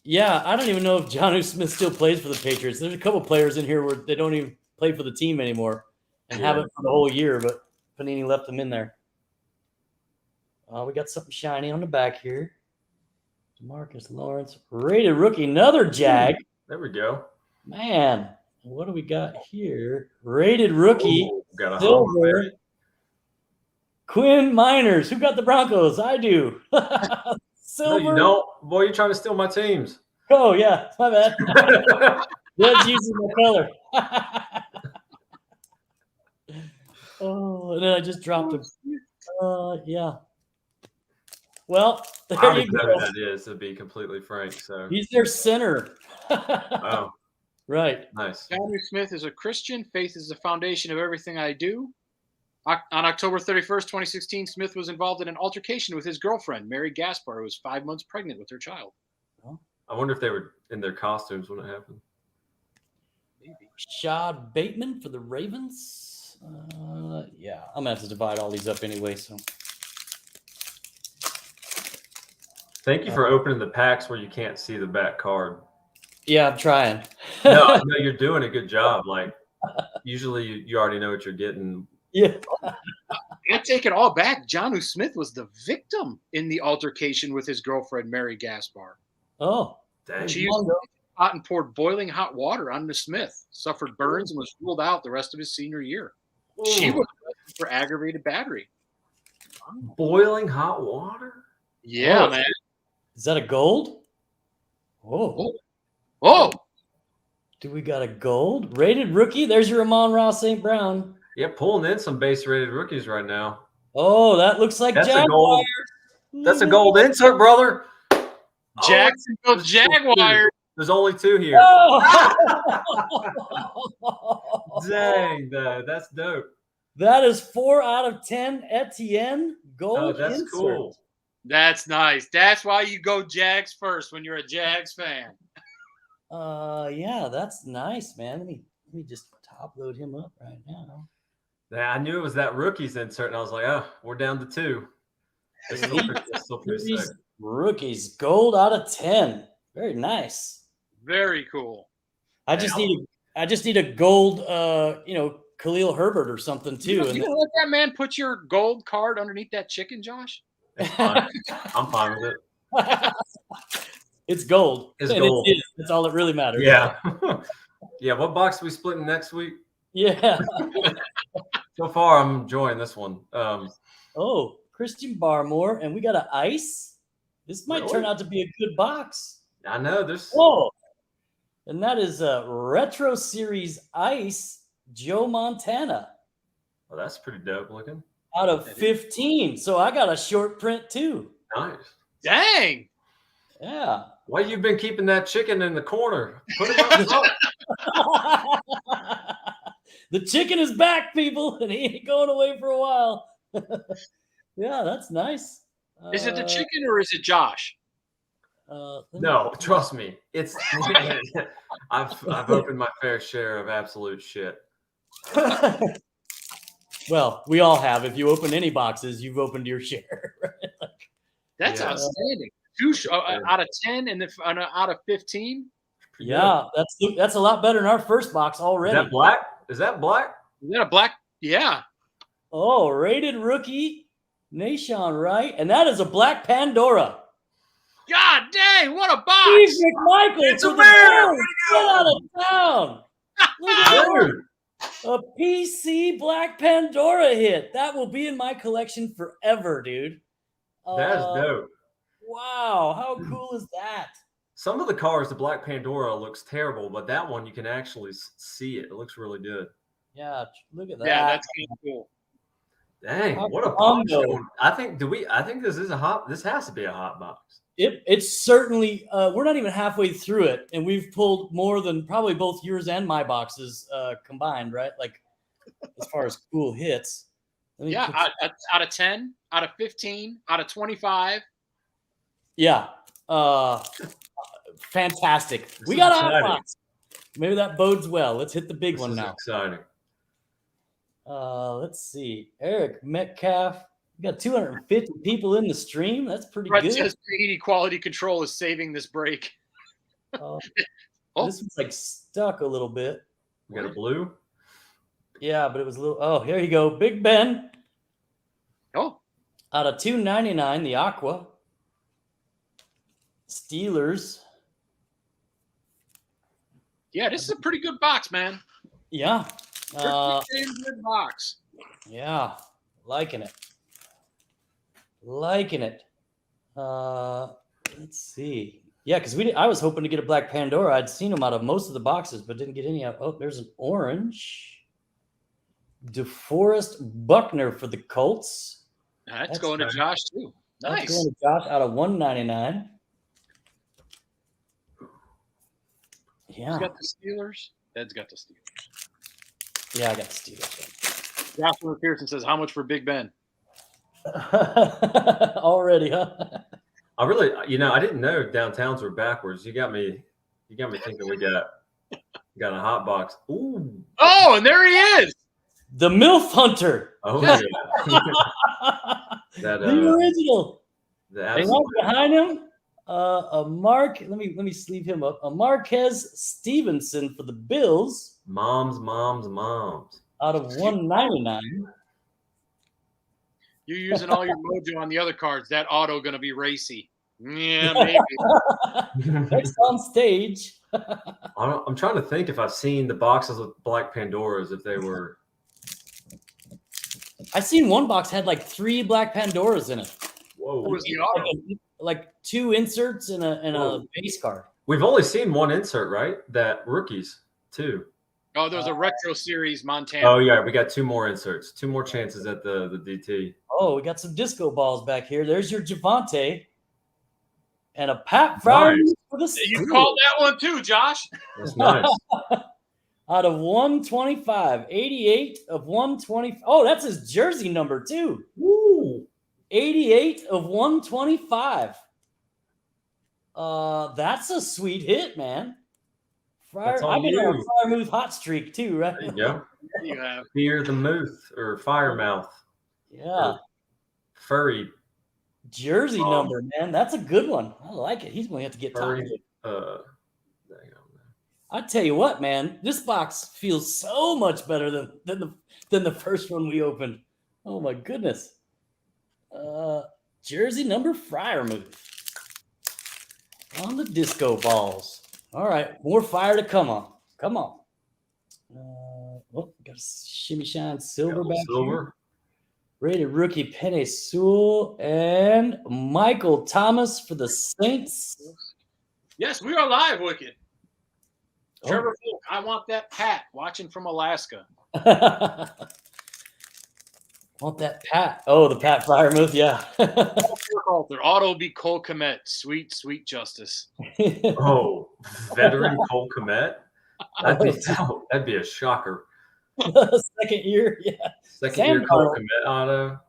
Yeah, I don't even know if Jonnu Smith still plays for the Patriots. There's a couple players in here where they don't even play for the team anymore and haven't for the whole year, but Panini left them in there. We got something shiny on the back here. Demarcus Lawrence, rated rookie, another Jag. There we go. Man, what do we got here? Rated rookie, Ooh, got a silver. Quinn Miners. Who got the Broncos? I do. Silver. No, you don't. Boy, you're trying to steal my teams. Oh, yeah. My bad. That's using my color. Oh, and then I just dropped him. Yeah. Well, I there already you know go. who that is, to be completely frank. So, He's their center. oh, Right. nice. Jonnu Smith is a Christian. Faith is the foundation of everything I do. On October 31st, 2016, Smith was involved in an altercation with his girlfriend, Mary Gaspar, who was 5 months pregnant with her child. I wonder if they were in their costumes when it happened. Maybe. Shad Bateman for the Ravens. Yeah, I'm going to have to divide all these up anyway. So Thank you for opening the packs where you can't see the back card. yeah, I'm trying. No, you're doing a good job. Like, usually you already know what you're getting. Yeah. I take it all back. Jonnu Smith was the victim in the altercation with his girlfriend, Mary Gaspar. Oh. Dang. She used hot and poured boiling hot water on the Smith, suffered burns, and was ruled out the rest of his senior year. She was arrested for aggravated battery. Boiling hot water? Yeah, Oh. man. Is that a gold? Oh. Oh, Do we got a gold? Rated rookie? There's your Amon-Ra St. Brown. Yeah, pulling in some base rated rookies right now. Oh, that looks like That's a Jaguars. gold. That's a gold insert, brother. Jacksonville Jaguars. There's only 2 here. Oh. Dang, that's dope. That is 4 out of 10 Etienne gold. Oh, that's insert. cool. That's nice. That's why you go Jags first when you're a Jags fan. Yeah, that's nice, man. Let me just top load him up right now. Yeah, I knew it was that rookies insert, and I was like, oh, we're down to 2. It's still pretty sick. Rookies gold out of 10. Very nice. Very cool. I just need a gold Khalil Herbert or something too. You And gonna let that man put your gold card underneath that chicken, Josh? It's fine. I'm fine with it. it's gold. It's And gold. That's all that really matters. Yeah. Yeah, what box are we splitting next week? Yeah. So far, I'm enjoying this one. Oh, Christian Barmore, and we got an ice. This might Really? turn out to be a good box. I know there's. Oh, and that is a Retro Series Ice Joe Montana Well, that's pretty dope looking. out of 15. So I got a short print too. Nice. Dang. Yeah. Why you been keeping that chicken in the corner? Put him up front. The chicken is back, people, and he ain't going away for a while. Yeah, that's nice. Is it the chicken or is it Josh? No, trust me. It's I've opened my fair share of absolute shit. Well, we all have. If you open any boxes, you've opened your share. Right? That's Yeah. outstanding. Out of 10 and out of 15. Yeah, that's a lot better than our first box already. Is that black? Is that black? Is that a black? Yeah. Oh, rated rookie, Nashawn Wright, and that is a black Pandora. God dang, what a box! Steve McMichael It's for a the winner! Bears. Get out of town. Look at that. Dude, A PC Black Pandora hit. That will be in my collection forever, dude. that's dope. Wow, how cool is that? Some of the cars, the Black Pandora looks terrible, but that one you can actually see it. It looks really good. Yeah, look at that. Yeah, that's kind of cool. Dang, How what a box! combo. I think this is a hot. This has to be a hot box. It's certainly we're not even halfway through it, and we've pulled more than probably both yours and my boxes combined, right? Like as far as cool hits. Yeah, out of 10, out of 15, out of 25. Yeah. Fantastic. This We is got a hot exciting. box. Maybe that bodes well. Let's hit the big This one is now. exciting. Let's see. Eric Metcalf. We got 250 people in the stream. That's pretty Brett good. says 380 quality control is saving this break. Oh. Oh. This one's like stuck a little bit. We got a blue. Yeah, but it was a little. Oh, here you go. Big Ben Oh, out of 299, the Aqua. Steelers. yeah, this is a pretty good box, man. Yeah. Pretty damn good box. Yeah. Liking it. Liking it. Let's see. Yeah, because I was hoping to get a Black Pandora. I'd seen them out of most of the boxes, but didn't get any out. Oh, there's an orange. DeForest Buckner for the Colts. That's going to Josh, too. That's Nice. going to Josh out of 199. Yeah. Who's got the Steelers? Ed's got the Steelers. Yeah, I got the Steelers. Joshua Pearson says, how much for Big Ben? Already, huh? I really, I didn't know downtowns were backwards. You got me thinking we got a hot box. Ooh. Oh, and there he is. The MILF Hunter. Oh yeah. That The original. the And absolute, right behind him, a Mark. Let me sleeve him up. A Marquez Stevenson for the Bills moms. out of 199. You're using all your mojo on the other cards. That auto going to be racy. Yeah, maybe. Next on stage. I'm trying to think if I've seen the boxes with Black Pandoras, if they were. I seen one box had like 3 Black Pandoras in it. Whoa. What was the auto? Like 2 inserts and a base card. We've only seen one insert, right? That rookies, too. Oh, there's a retro series Montana. Oh yeah, we got 2 more inserts, 2 more chances at the DT. Oh, we got some disco balls back here. There's your Javonte. And a Pat Fryer Nice. for the You Steelers. called that one too, Josh. That's nice. Out of 125. 88 of 120. Oh, that's his jersey number too. Woo. 88 of 125. That's a sweet hit, man. That's all I've been on a you. Fryer Move hot streak too, right? There you go. You have. Fear the Muth or Firemouth. Yeah. Furry. Jersey number, man. That's a good one. I like it. He's going to have to get Furry. tired. Dang on. I tell you what, man, this box feels so much better than the first one we opened. Oh my goodness. Jersey number Fryer Move on the disco balls. All right, more fire to come on. Come on. Got a shimmy shine silver back here. Rated rookie Penny Sewell and Michael Thomas for the Saints. Yes, we are live, Wicked. Oh. Trevor Folk, I want that Pat watching from Alaska. Want that Pat? Oh, the Pat Fryermuth, yeah. Oh, be Cole Kmet. Sweet, sweet justice. Oh, veteran Cole Kmet? That'd be a shocker. Second year, yeah. Second year Cole Kmet auto.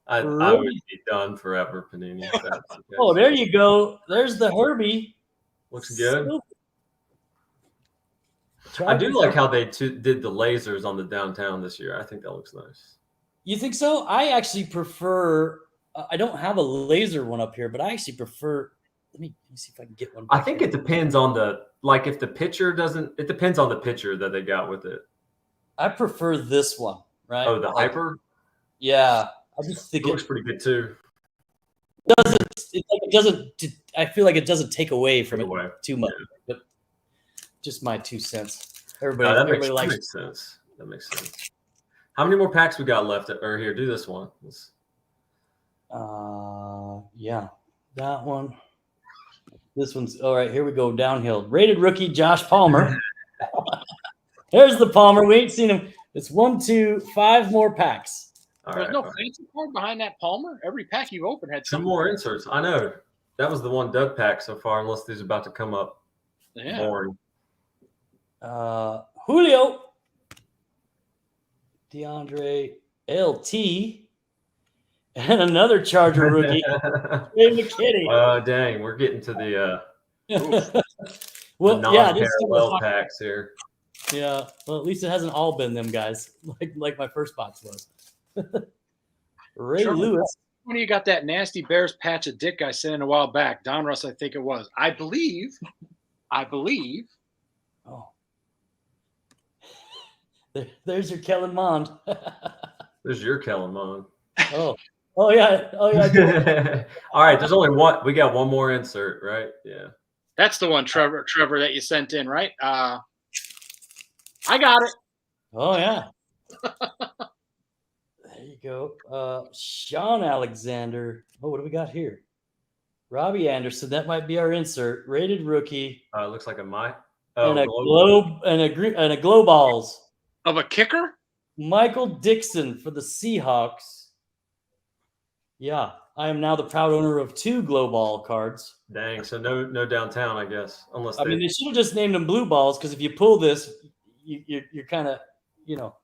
I would be done forever, Panini. Oh, there you go. There's the Herbie. Looks good. I do like how they did the lasers on the downtown this year. I think that looks nice. You think so? I actually prefer. I don't have a laser one up here, but I actually prefer. Let me see if I can get one. I think it depends on if the pitcher doesn't. It depends on the pitcher that they got with it. I prefer this one, right? Oh, the hyper. Yeah, I just think it looks pretty good too. It doesn't. I feel like it doesn't take away from it too much. Yeah. But just my 2 cents. Everybody likes. That makes sense. That makes sense. How many more packs we got left? Or here, do this one. Yeah, that one. This one's all right. Here we go downhill. Rated rookie Josh Palmer. There's the Palmer. We ain't seen him. It's 1, 2, 5 more packs. There's no fancy card behind that Palmer. Every pack you opened had some more inserts. I know. That was the one Doug pack so far, unless these are about to come up. Yeah. Boring. Julio. DeAndre LT. And another Charger rookie. McKinney. Oh, dang. We're getting to the non-parallel packs here. Yeah. Well, at least it hasn't all been them guys, like my first box was. Ray Lewis. When you got that nasty Bears patch of dick I sent in a while back, Donruss, I think it was. I believe. Oh. There's your Kellen Mond. There's your Kellen Mond. Oh yeah. All right, there's only one. We got one more insert, right? Yeah. That's the one, Trevor, that you sent in, right? I got it. Oh yeah. There you go. Sean Alexander. Oh, what do we got here? Robbie Anderson. That might be our insert. Rated rookie. It looks like and a globe and a glow balls of a kicker. Michael Dixon for the Seahawks. Yeah, I am now the proud owner of 2 glow ball cards. Dang, so no downtown, I guess. Unless I mean, they should have just named them blue balls because if you pull this, you're kind of, Don't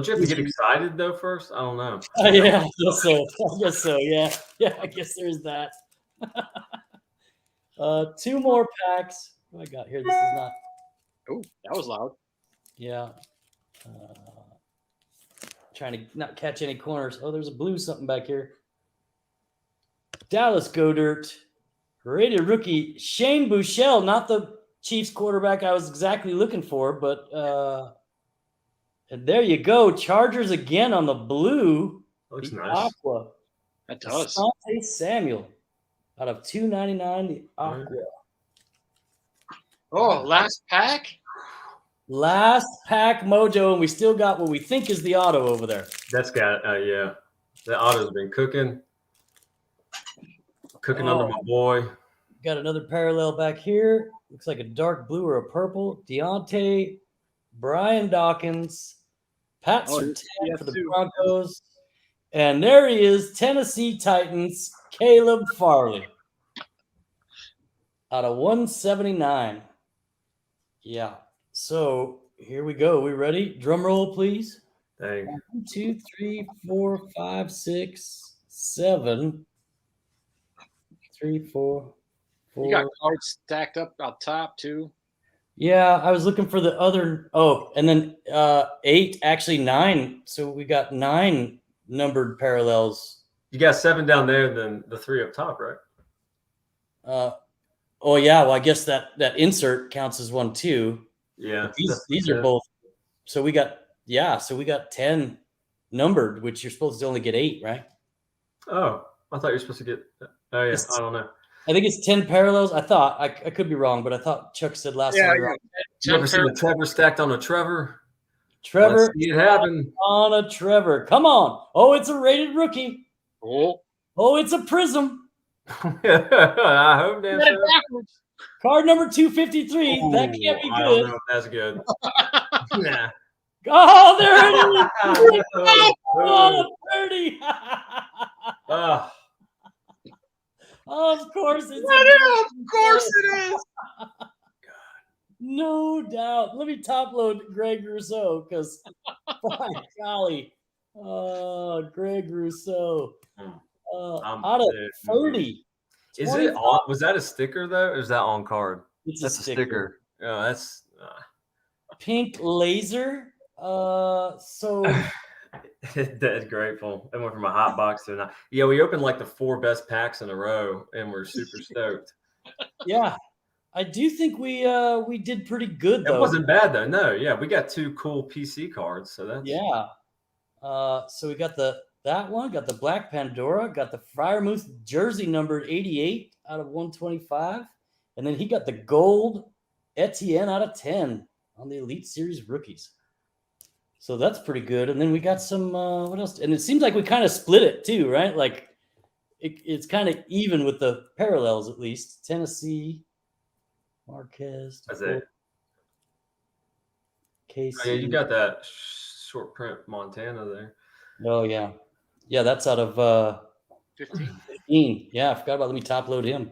you have to get excited though first? I don't know. Yeah, I guess so. Yeah, I guess there's that. 2 more packs. What I got here? This is not. Oh, that was loud. Yeah. Trying to not catch any corners. Oh, there's a blue something back here. Dallas Goedert. Rated rookie Shane Buechele, not the Chiefs quarterback I was exactly looking for, but and there you go. Chargers again on the blue. Looks the nice. Aqua. That does. Asante Samuel out of 299. The Aqua. Oh, last pack. Last pack mojo, and we still got what we think is the auto over there. That's got yeah. The auto's been cooking under my boy. Got another parallel back here. Looks like a dark blue or a purple. Deontay, Brian Dawkins, Pat Surtain for the Broncos. And there he is, Tennessee Titans, Caleb Farley. Out of 179. Yeah. So here we go. We ready? Drum roll, please. Dang. 1, 2, 3, 4, 5, 6, 7. 3, 4. You got cards stacked up on top too. Yeah, I was looking for the other. Oh, and then 8, actually 9. So we got 9 numbered parallels. You got 7 down there, then the 3 up top, right? Oh yeah. Well, I guess that insert counts as 1 too. Yeah. These are both. So we got 10 numbered, which you're supposed to only get 8, right? Oh, I thought you were supposed to get. Oh yeah, I don't know. I think it's 10 parallels. I thought I could be wrong, but I thought Chuck said last time. You ever seen a Trevor stacked on a Trevor? Trevor, Let's see it happen on a Trevor. Come on! Oh, it's a rated rookie. Oh, it's a prism. I hope that's card number 253. Ooh, that can't be good. I don't know if that's good. Nah. Oh, there it is! Oh, 30. Of course it's of course it is. No doubt. Let me top load Greg Rousseau because by golly. Greg Rousseau. Out of 30. Is it on? Was that a sticker though? Or is that on card? It's a sticker. Oh, that's pink laser. So Dead grateful. I went from a hot box to not. Yeah, we opened like the 4 best packs in a row, and we're super stoked. Yeah, I do think we did pretty good though. It wasn't bad though. No, yeah, we got 2 cool PC cards, so that's So we got that one, got the Black Pandora, got the Freiermuth jersey numbered 88 out of 125, and then he got the gold Etienne out of 10 on the Elite Series rookies. So that's pretty good. And then we got some, what else? And it seems like we kind of split it too, right? Like it's kind of even with the parallels, at least. Tennessee, Marquez. That's it. KC. Oh, yeah, you got that short print Montana there. Oh, yeah. Yeah, that's out of 15. Yeah, I forgot about. Let me top load him.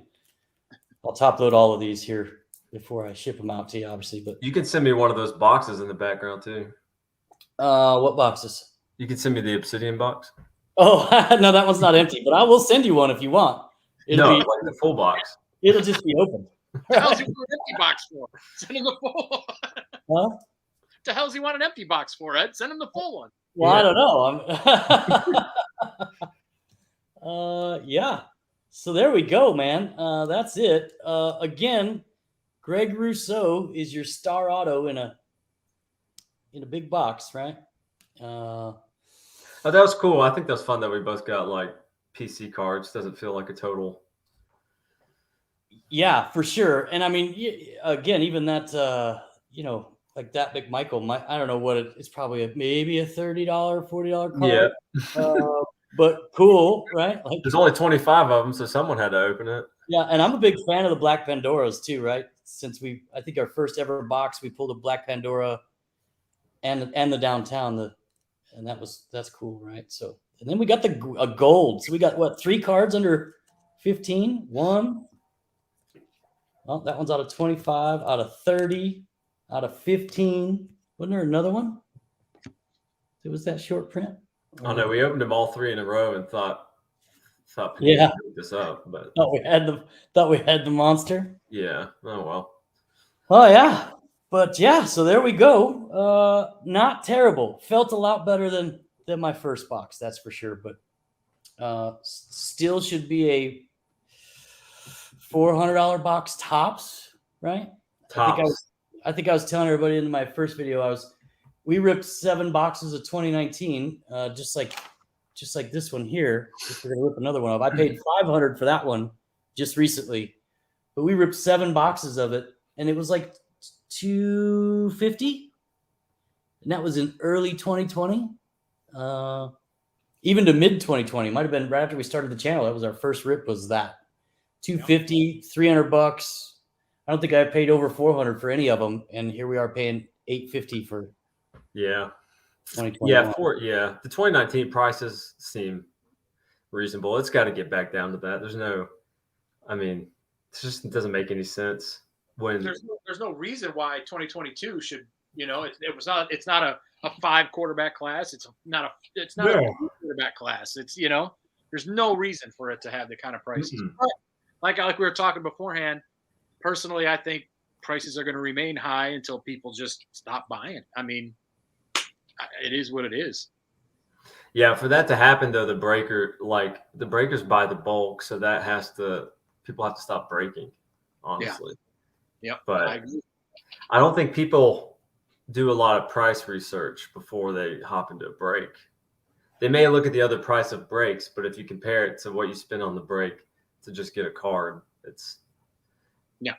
I'll top load all of these here before I ship them out to you, obviously. But you can send me one of those boxes in the background too. What boxes? You can send me the Obsidian box. Oh, no, that one's not empty, but I will send you one if you want. It'll be like the full box. It'll just be open. What the hell's he want an empty box for? Send him the full. Huh? What the hell's he want an empty box for, Ed? Send him the full one. Well, I don't know. Yeah. So there we go, man. That's it. Again, Greg Rousseau is your star auto in a big box, right? Oh, that was cool. I think that's fun that we both got like PC cards. Doesn't feel like a total. Yeah, for sure. And I mean, again, even that, like that McMichael, I don't know what it's probably maybe a $30, $40 card. Yeah. But cool, right? Like, there's only 25 of them, so someone had to open it. Yeah, and I'm a big fan of the Black Pandoras too, right? Since I think our first ever box, we pulled a Black Pandora and the downtown, and that's cool, right? So, and then we got a gold. So we got what, 3 cards under 15? One. Well, that one's out of 25, out of 30, out of 15. Wasn't there another one? It was that short print. Oh no, we opened them all 3 in a row and thought yeah, pick this up, but thought we had the monster. Yeah. Oh well. Oh yeah. But yeah, so there we go. Not terrible. Felt a lot better than my first box, that's for sure. But still should be a $400 box tops, right? Tops. I think I was telling everybody in my first video, we ripped 7 boxes of 2019, just like this one here. If we're gonna rip another one off, I paid $500 for that one just recently, but we ripped 7 boxes of it, and it was like $250, and that was in early 2020, even to mid 2020. Might have been right after we started the channel. That was our first rip. Was that $250, $300? I don't think I paid over $400 for any of them, and here we are paying $850 for. Yeah. 2021. Yeah. The 2019 prices seem reasonable. It's got to get back down to that. It just doesn't make any sense. When there's no reason why 2022 should, it's not a 5 quarterback class. It's not a quarterback class. It's, there's no reason for it to have the kind of prices. But like we were talking beforehand, personally, I think prices are going to remain high until people just stop buying. I mean, it is what it is. Yeah, for that to happen though, the breakers buy the bulk, so people have to stop breaking, honestly. Yeah. But I don't think people do a lot of price research before they hop into a break. They may look at the other price of breaks, but if you compare it to what you spend on the break to just get a card, It's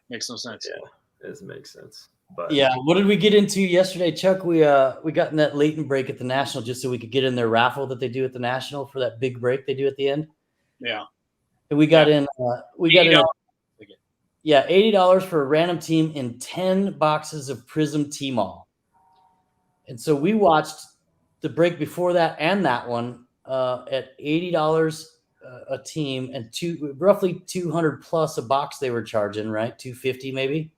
makes no sense. yeah, it doesn't make sense. But yeah, what did we get into yesterday, Chuck? We got in that Leighton break at the National just so we could get in their raffle that they do at the National for that big break they do at the end. Yeah, and we got in. We got in. Yeah, $80 for a random team in 10 boxes of Prism T-Mall. And so we watched the break before that and that one at $80 a team and roughly 200 plus a box they were charging, right? 250 maybe.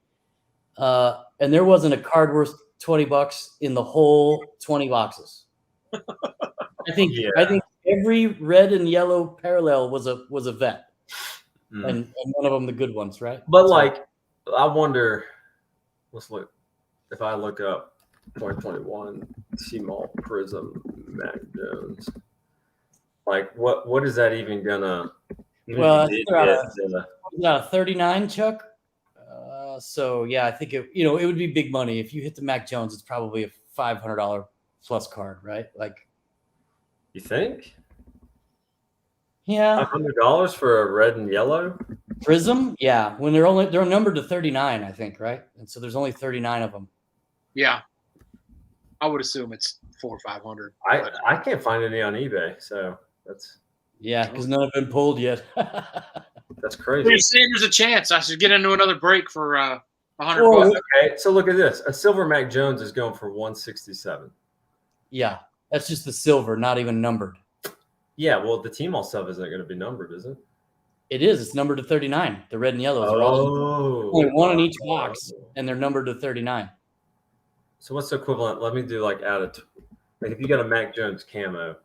And there wasn't a card worth $20 in the whole 20 boxes. I think every red and yellow parallel was a vet. And one of them the good ones, right? But like, I wonder. Let's look. If I look up 2021 T-Mall Prism Mac Jones, like what is that even gonna? Well, I think they're out of 39, Chuck. So yeah, I think it would be big money if you hit the Mac Jones. It's probably a $500 plus card, right? Like, you think? Yeah, $100 for a red and yellow Prism. Yeah, when they're numbered to 39, I think, right? And so there's only 39 of them. Yeah, I would assume it's $400 or $500. I can't find any on eBay, so that's because none have been pulled yet. That's crazy. There's a chance I should get into another break for $100. Okay, so look at this. A silver Mac Jones is going for $167. Yeah, that's just the silver, not even numbered. Yeah, well, the T-Mall stuff isn't going to be numbered, is it? It is. It's numbered to 39. The red and yellows are only one in each box, and they're numbered to 39. So what's the equivalent? Let me do like if you got a Mac Jones camo,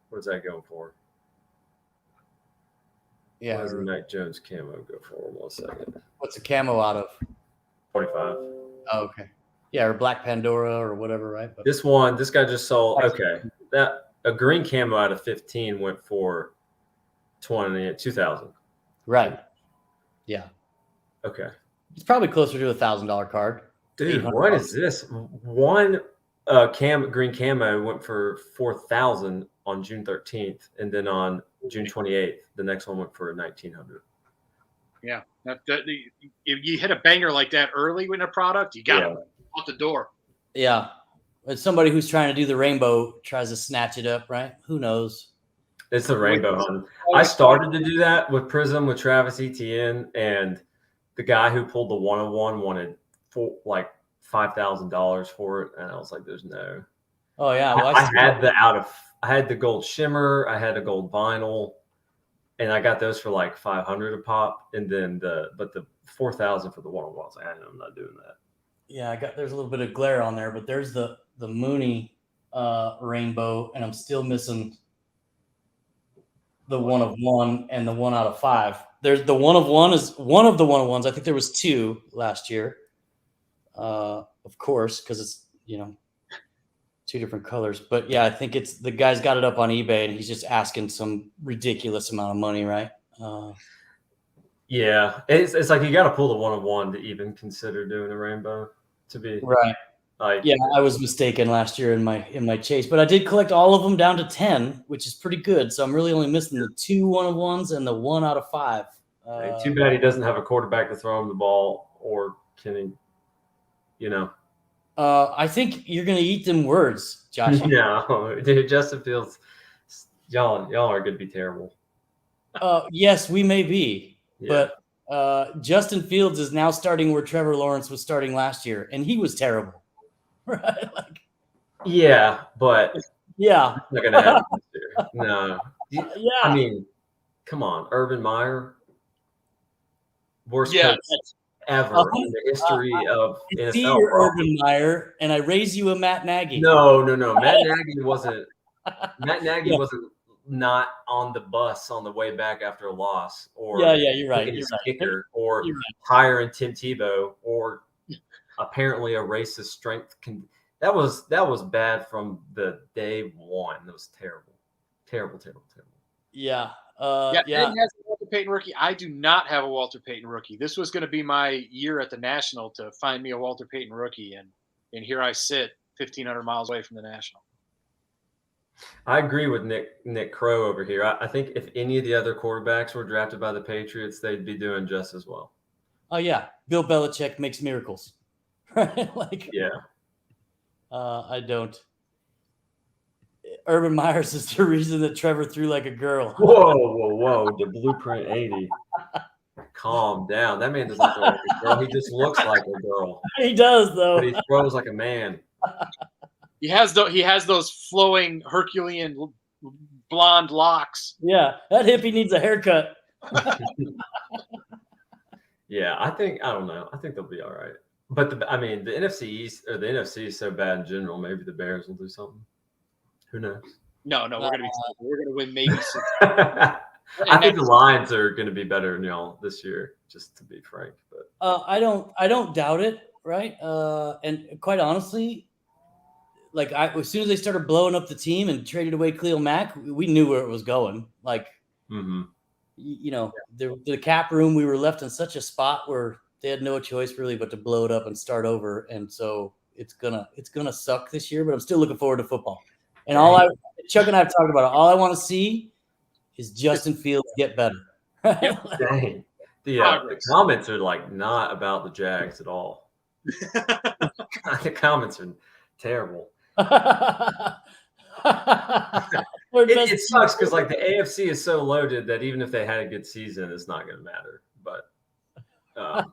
what is that going for? Yeah. What does a Mac Jones camo go for? 1 second. What's a camo out of? 45. Oh, okay. Yeah, or Black Pandora or whatever, right? But this guy just sold. Okay, a green camo out of 15 went for 2,000. Right. Yeah. Okay. It's probably closer to $1,000 card. Dude, what is this? One green camo went for 4,000 on June 13th, and then on June 28th, the next one went for 1,900. Yeah, if you hit a banger like that early in a product, you got it out the door. Yeah, it's somebody who's trying to do the rainbow tries to snatch it up, right? Who knows? It's the rainbow hunt. I started to do that with Prism with Travis Etienne, and the guy who pulled the 101 wanted $5,000 for it, and I was like, "There's no." Oh yeah, well, I had the gold shimmer, I had a gold vinyl, and I got those for like $500 a pop, and then the 4,000 for the 101. I was like, I'm not doing that. Yeah, there's a little bit of glare on there, but there's the Mooney rainbow, and I'm still missing the 1 of 1 and the 1 out of 5. There's the 1 of 1 is one of the 1 of 1s. I think there was 2 last year. Of course, because it's 2 different colors. But yeah, I think it's the guy's got it up on eBay and he's just asking some ridiculous amount of money, right? Yeah, it's like you got to pull the 1 of 1 to even consider doing a rainbow. To be right. Yeah, I was mistaken last year in my chase, but I did collect all of them down to 10, which is pretty good. So I'm really only missing the 2 1 of 1s and the 1 out of 5. Too bad he doesn't have a quarterback to throw him the ball, or can he? I think you're gonna eat them words, Josh. No, dude, Justin Fields, y'all are gonna be terrible. Yes, we may be, but Justin Fields is now starting where Trevor Lawrence was starting last year, and he was terrible. Right? But yeah, it's not gonna happen this year. No. Yeah. I mean, come on, Urban Meyer, worst coach ever in the history of NFL. See your Urban Meyer, and I raise you a Matt Nagy. No. Matt Nagy wasn't. Matt Nagy wasn't not on the bus on the way back after a loss, or you're right. You're kicker, or hiring Tim Tebow, or apparently a racist strength. That was bad from the day one. That was terrible. Yeah. Ed has a Walter Payton rookie. I do not have a Walter Payton rookie. This was going to be my year at the National to find me a Walter Payton rookie, and here I sit 1,500 miles away from the National. I agree with Nick Crow over here. I think if any of the other quarterbacks were drafted by the Patriots, they'd be doing just as well. Oh yeah, Bill Belichick makes miracles, right? Like, Yeah. I don't. Urban Myers is the reason that Trevor threw like a girl. Whoa! The Blueprint 80. Calm down. That man does not throw like a girl. He just looks like a girl. He does though. But he throws like a man. He has those flowing Herculean blonde locks. Yeah, that hippie needs a haircut. Yeah, I don't know. I think they'll be all right. But the NFC East or the NFC is so bad in general. Maybe the Bears will do something. Who knows? No, we're gonna win maybe 6. I think the Lions are going to be better than y'all this year, just to be frank. But I don't doubt it, right? And quite honestly, like as soon as they started blowing up the team and traded away Khalil Mack, we knew where it was going. Like, you know, the cap room, we were left in such a spot where they had no choice really but to blow it up and start over. And so it's gonna suck this year, but I'm still looking forward to football. And Chuck and I have talked about it. All I want to see is Justin Fields get better. Dang. The comments are like not about the Jags at all. The comments are terrible. It sucks because like the AFC is so loaded that even if they had a good season, it's not going to matter. But and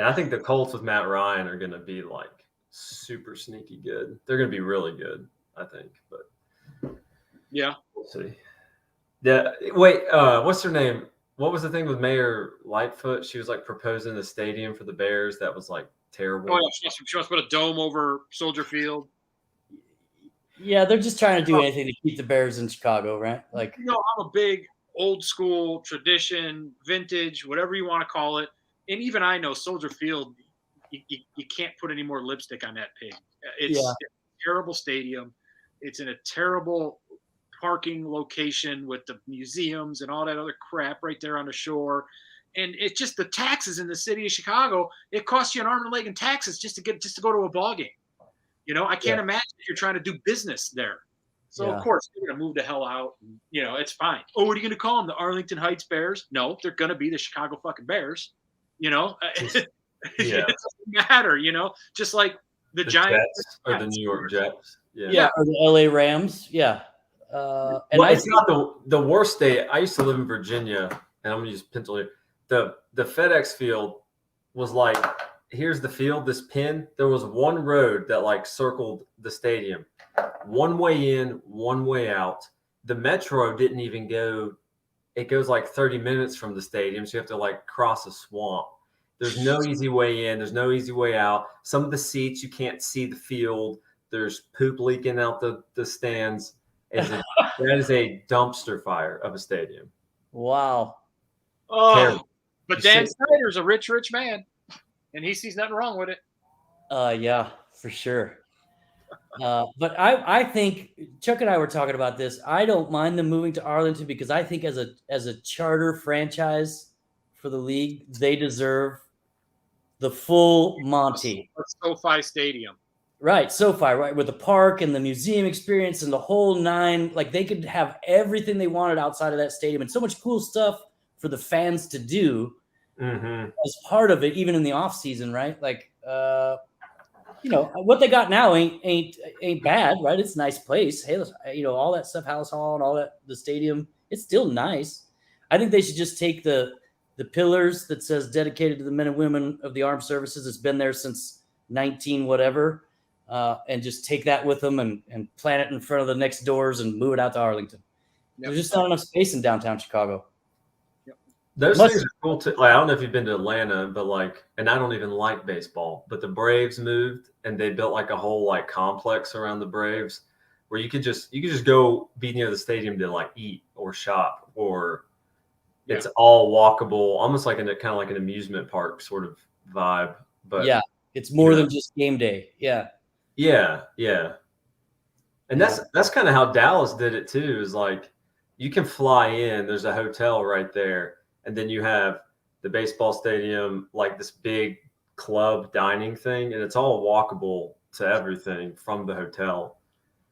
I think the Colts with Matt Ryan are going to be like super sneaky good. They're going to be really good, I think. But yeah, we'll see. Yeah. Wait. What's her name? What was the thing with Meyer Lightfoot? She was like proposing the stadium for the Bears. That was like terrible. Oh yeah, she wants to put a dome over Soldier Field. Yeah, they're just trying to do anything to keep the Bears in Chicago, right? Like, you know, I'm a big old school tradition, vintage, whatever you want to call it. And even I know Soldier Field, you can't put any more lipstick on that pig. It's a terrible stadium. It's in a terrible parking location with the museums and all that other crap right there on the shore. And it's just the taxes in the city of Chicago. It costs you an arm and a leg in taxes just to go to a ball game. You know, I can't imagine if you're trying to do business there. So, of course, they're going to move the hell out. And, you know, it's fine. Oh, what are you going to call them? The Arlington Heights Bears? No, they're going to be the Chicago fucking Bears. You know, it doesn't matter, you know, just like the Giants. Jets or the New York Jets. Yeah, or the LA Rams. Yeah. And it's not the worst state. I used to live in Virginia, and I'm going to use Pennsylvania. The FedEx field was like, here's the field, this pin. There was one road that like circled the stadium. One way in, one way out. The metro didn't even go. It goes like 30 minutes from the stadium, so you have to like cross a swamp. There's no easy way in. There's no easy way out. Some of the seats, you can't see the field. There's poop leaking out the stands. That is a dumpster fire of a stadium. Wow. Oh, terrible. But Dan Snyder's a rich man, and he sees nothing wrong with it. Yeah, for sure. But I think Chuck and I were talking about this. I don't mind them moving to Arlington because I think as a charter franchise for the league, they deserve the full Monty. SoFi Stadium. Right, SoFi, right, with the park and the museum experience and the whole nine. Like, they could have everything they wanted outside of that stadium and so much cool stuff for the fans to do as part of it, even in the off season, right? Like, you know, what they got now ain't bad, right? It's a nice place. Hey, you know, all that stuff, Hallis Hall and all that, the stadium, it's still nice. I think they should just take the pillars that says dedicated to the men and women of the armed services. It's been there since 19 whatever, and just take that with them and plant it in front of the next doors and move it out to Arlington. There's just not enough space in downtown Chicago. Those things are cool too. Like, I don't know if you've been to Atlanta, but like, and I don't even like baseball, but the Braves moved and they built like a whole like complex around the Braves where you could just go be near the stadium to like eat or shop, or it's all walkable, almost like kind of like an amusement park sort of vibe. But yeah, it's more than just game day. Yeah. And that's kind of how Dallas did it too. Is like, you can fly in, there's a hotel right there. And then you have the baseball stadium, like this big club dining thing, and it's all walkable to everything from the hotel.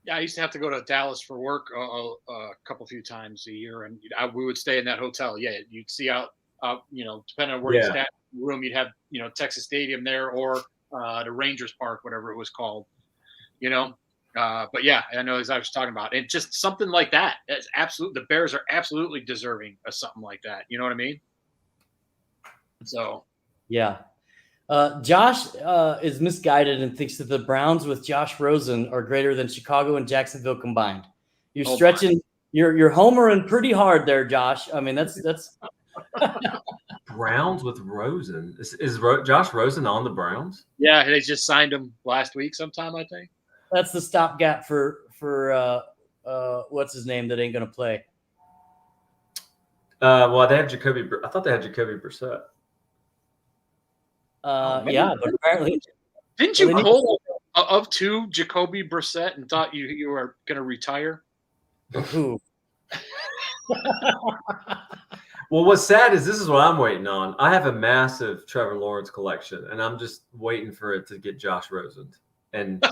Yeah, I used to have to go to Dallas for work a few times a year, and we would stay in that hotel. Yeah, you'd see out, depending on where you sat in the room, you'd have Texas Stadium there or the Rangers Park, whatever it was called. But yeah, I know as I was talking about, and just something like that. It's the Bears are absolutely deserving of something like that. You know what I mean? So yeah. Josh is misguided and thinks that the Browns with Josh Rosen are greater than Chicago and Jacksonville combined. You're stretching. You're homering pretty hard there, Josh. I mean, that's Browns with Rosen. Is Josh Rosen on the Browns? Yeah, they just signed him last week sometime, I think. That's the stopgap for what's his name that ain't going to play. Well, they have Jacoby. I thought they had Jacoby Brissett. Yeah, but apparently didn't you pull up to Jacoby Brissett and thought you were going to retire? Who? Well, what's sad is this is what I'm waiting on. I have a massive Trevor Lawrence collection, and I'm just waiting for it to get Josh Rosen. And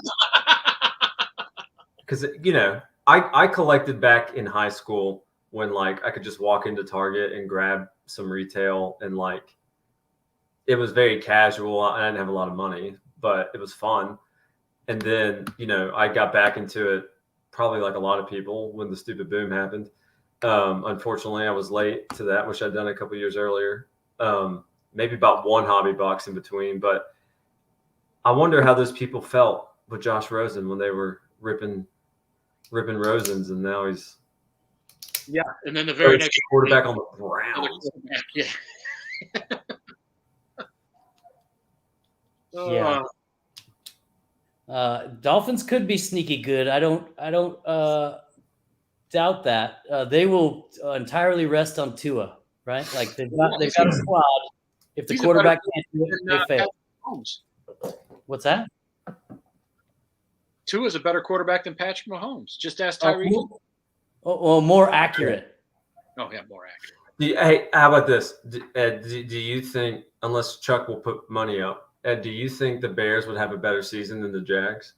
because I collected back in high school when like I could just walk into Target and grab some retail, and like it was very casual. I didn't have a lot of money, but it was fun. And then I got back into it probably like a lot of people when the stupid boom happened. Unfortunately, I was late to that, which I'd done a couple years earlier. Maybe about one hobby box in between, but I wonder how those people felt with Josh Rosen when they were ripping Rosens, and now he's and then the very next quarterback on the Browns. Dolphins could be sneaky good. I don't doubt that. They will entirely rest on Tua, right? Like they've got a squad. If the quarterback can't do it, they fail. What's that? Tua is a better quarterback than Patrick Mahomes. Just ask Tyreek. Well, more accurate. Oh, yeah, more accurate. Hey, how about this? Ed, do you think, unless Chuck will put money up, Ed, do you think the Bears would have a better season than the Jags?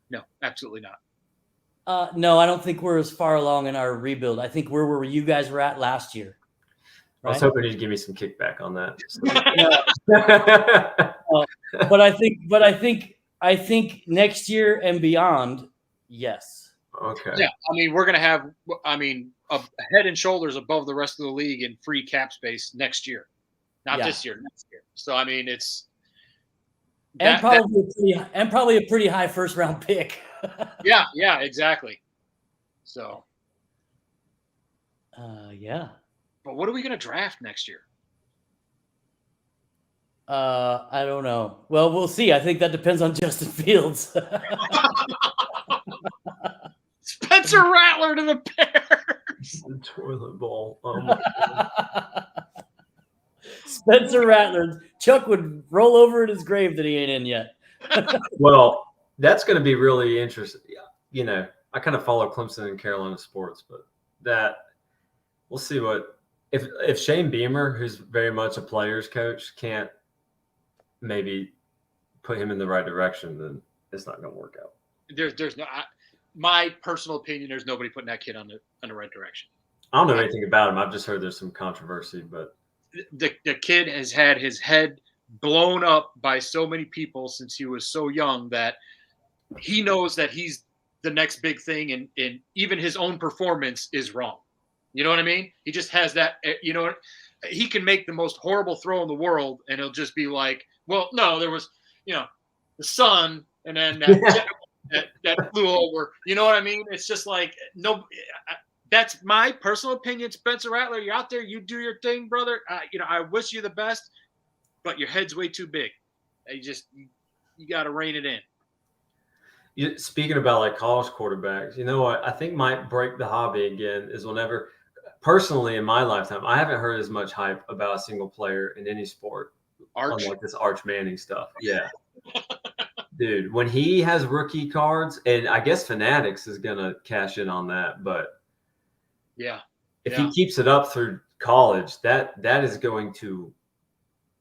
No, absolutely not. No, I don't think we're as far along in our rebuild. I think we're where you guys were at last year. Right? I was hoping you'd give me some kickback on that. But I think next year and beyond, yes. Okay. Yeah, I mean, we're going to have, a head and shoulders above the rest of the league in free cap space next year. Not this year, next year. So, I mean, it's probably a pretty high first round pick. yeah, exactly. So, yeah. But what are we going to draft next year? I don't know. Well, we'll see. I think that depends on Justin Fields. Spencer Rattler to the Bears. The toilet bowl. Spencer Rattler. Chuck would roll over in his grave that he ain't in yet. Well, that's going to be really interesting. I kind of follow Clemson and Carolina sports, but we'll see what if Shane Beamer, who's very much a player's coach, can't maybe put him in the right direction, then it's not going to work out. There's no. My personal opinion, there's nobody putting that kid on the right direction. I don't know anything about him. I've just heard there's some controversy, but the kid has had his head blown up by so many people since he was so young that he knows that he's the next big thing, and even his own performance is wrong. You know what I mean? He just has that. He can make the most horrible throw in the world, and it'll just be like, well, no, there was, the sun, and then that flew over. You know what I mean? It's just like, no, that's my personal opinion. Spencer Rattler, you're out there, you do your thing, brother. I wish you the best, but your head's way too big. You got to rein it in. Speaking about like college quarterbacks, you know what I think might break the hobby again is whenever, personally in my lifetime, I haven't heard as much hype about a single player in any sport. Like this Arch Manning stuff. Yeah. Dude, when he has rookie cards, and I guess Fanatics is going to cash in on that, but if he keeps it up through college, that is going to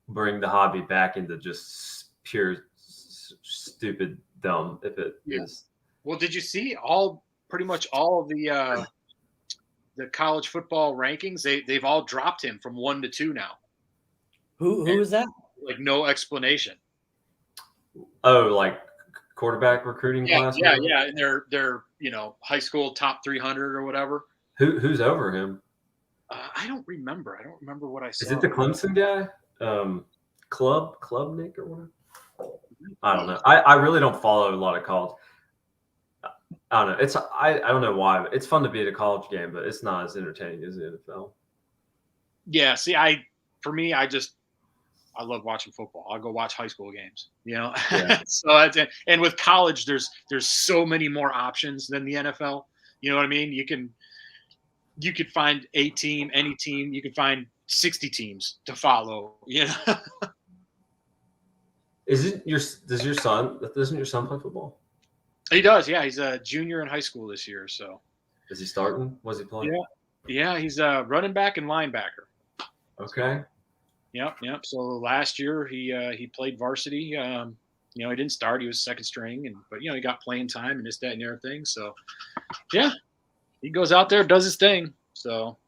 bring the hobby back into just pure stupid dumb if it is Well, did you see pretty much all of the college football rankings? They've all dropped him from 1 to 2 now. Who is that? Like no explanation. Oh, like quarterback recruiting class? Yeah. And they're high school top 300 or whatever. Who's over him? I don't remember. I don't remember what I saw. Is it the Clemson guy? Club Nick or whatever? I don't know. I really don't follow a lot of college. I don't know. I don't know why, but it's fun to be at a college game, but it's not as entertaining as the NFL. Yeah. See, for me, I love watching football. I'll go watch high school games, Yeah. So and with college, there's so many more options than the NFL. You know what I mean? You could find a team, any team. You could find 60 teams to follow. Doesn't your son play football? He does. Yeah, he's a junior in high school this year. So is he starting? Was he playing? Yeah. He's a running back and linebacker. Okay. Yep. So last year he played varsity. He didn't start; he was second string, but he got playing time and this, that, and everything. So, yeah, he goes out there, does his thing. So,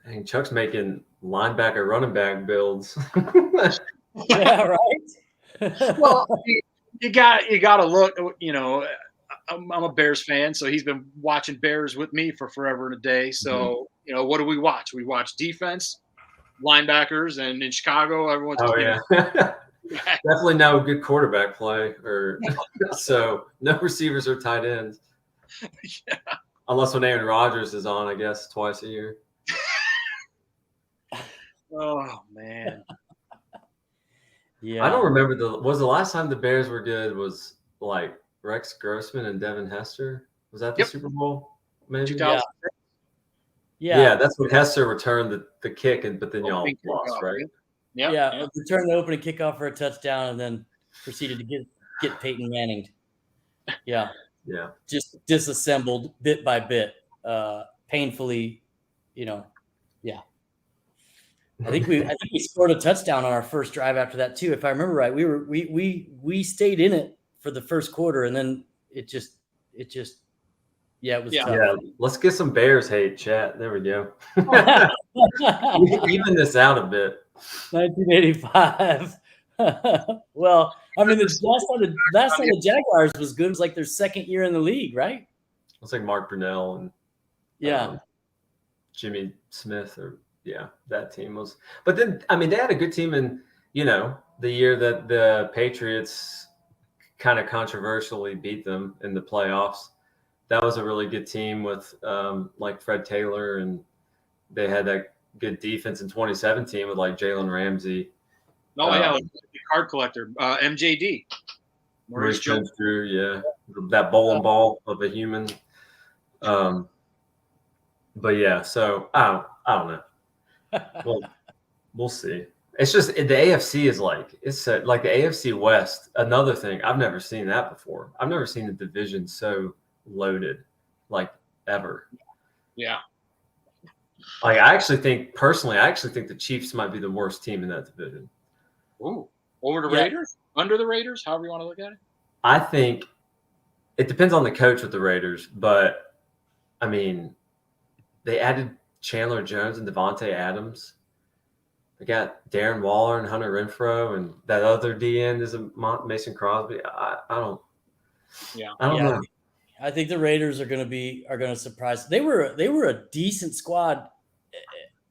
dang, Chuck's making linebacker, running back builds. Yeah, right. Well, you got to look. I'm a Bears fan, so he's been watching Bears with me for forever and a day. So, what do we watch? We watch defense, linebackers, and in Chicago, everyone's. Oh yeah, definitely no good quarterback play, or so no receivers or tight ends. Yeah. Unless when Aaron Rodgers is on, I guess twice a year. Oh man. Yeah. I don't remember was the last time the Bears were good was like Rex Grossman and Devin Hester. Was that the Super Bowl? Maybe. Yeah, that's when Hester returned the kick, but then y'all lost, right? Yeah. Returned the opening kickoff for a touchdown, and then proceeded to get Peyton Manninged. Yeah. Yeah. Just disassembled bit by bit, painfully. Yeah. I think we scored a touchdown on our first drive after that too, if I remember right. We stayed in it for the first quarter, and then it just it was tough. Yeah. Let's get some Bears hate, chat. There we go. Even this out a bit. 1985. Well, I mean, the last time the Jaguars was good. It was like their second year in the league, right? It's like Mark Brunell and Jimmy Smith that team was. But then, I mean, they had a good team in, the year that the Patriots kind of controversially beat them in the playoffs. That was a really good team with like Fred Taylor, and they had that good defense in 2017 with like Jalen Ramsey. Oh, the card collector, MJD. Maurice Jones-Drew, that bowling ball of a human. But yeah, so I don't know. Well, we'll see. It's just the AFC is like the AFC West. Another thing, I've never seen that before. I've never seen the division so loaded, like ever. Yeah. Like I actually think the Chiefs might be the worst team in that division. Ooh, over the Raiders, under the Raiders, however you want to look at it. I think it depends on the coach with the Raiders, but I mean, they added Chandler Jones and Devontae Adams. They got Darren Waller and Hunter Renfrow, and that other DN is Mason Crosby. I don't know. I think the Raiders are going to surprise. They were a decent squad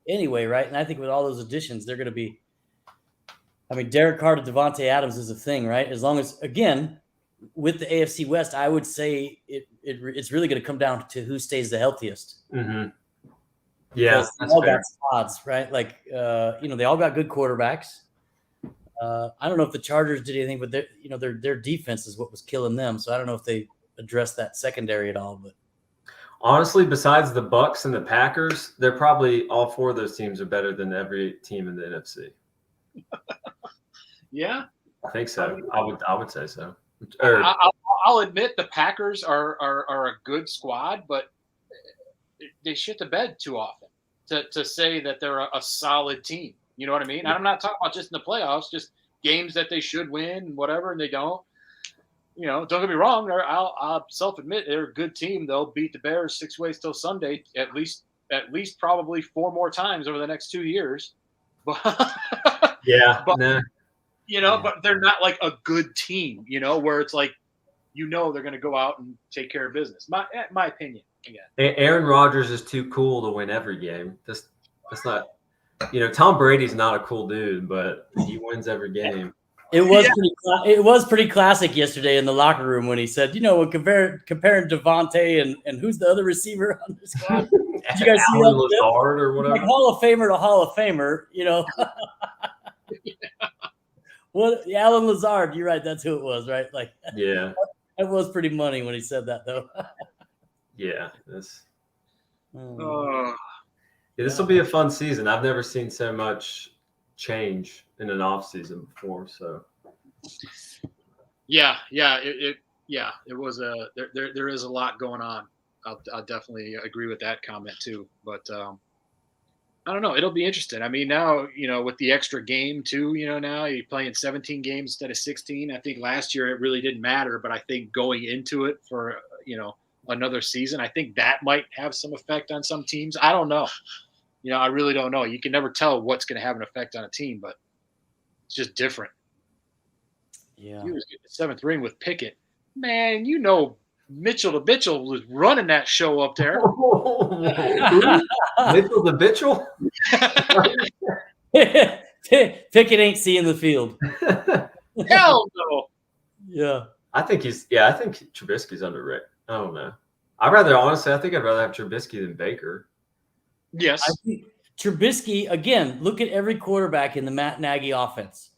anyway, right? And I think with all those additions, they're going to be. I mean, Derek Carr to Devontae Adams is a thing, right? As long as, again, with the AFC West, I would say it's really going to come down to who stays the healthiest. Mm-hmm. Yeah, they all got spots, right? Like, they all got good quarterbacks. I don't know if the Chargers did anything, but their defense is what was killing them. So I don't know if they addressed that secondary at all. But honestly, besides the Bucks and the Packers, they're probably all four of those teams are better than every team in the NFC. Yeah, I think so. I would say so. I'll admit the Packers are a good squad, but they shit the bed too often to say that they're a solid team. You know what I mean? And I'm not talking about just in the playoffs, just games that they should win and whatever, and they don't. don't get me wrong. I'll self-admit they're a good team. They'll beat the Bears 6 ways till Sunday, at least probably 4 more times over the next 2 years. But yeah, but nah. but they're not like a good team, where it's like, they're going to go out and take care of business. My opinion again. Aaron Rodgers is too cool to win every game. That's not. Tom Brady's not a cool dude, but he wins every game. It was pretty classic yesterday in the locker room when he said, when comparing Javonte and who's the other receiver on the squad? Did you guys see Alan that? Lazard or whatever. Like Hall of Famer to Hall of Famer, What Alan Lazard? You're right. That's who it was, right? Like, yeah, that was pretty money when he said that, though. Yeah, this Oh, this will be a fun season. I've never seen so much change in an off season before. So yeah, it was there is a lot going on. I'll definitely agree with that comment too. But I don't know. It'll be interesting. I mean, now, with the extra game too, now you're playing 17 games instead of 16. I think last year it really didn't matter, but I think going into it for, another season, I think that might have some effect on some teams. I don't know. I really don't know. You can never tell what's going to have an effect on a team, but it's just different. Yeah. He was getting the 7th ring with Pickett. Man, Mitchell to Mitchell was running that show up there. Mitchell to Mitchell? Pickett ain't seeing the field. Hell no. Yeah. I think Trubisky's underrated. I don't know. I think I'd rather have Trubisky than Baker. Yes. I think Trubisky, again, look at every quarterback in the Matt Nagy offense.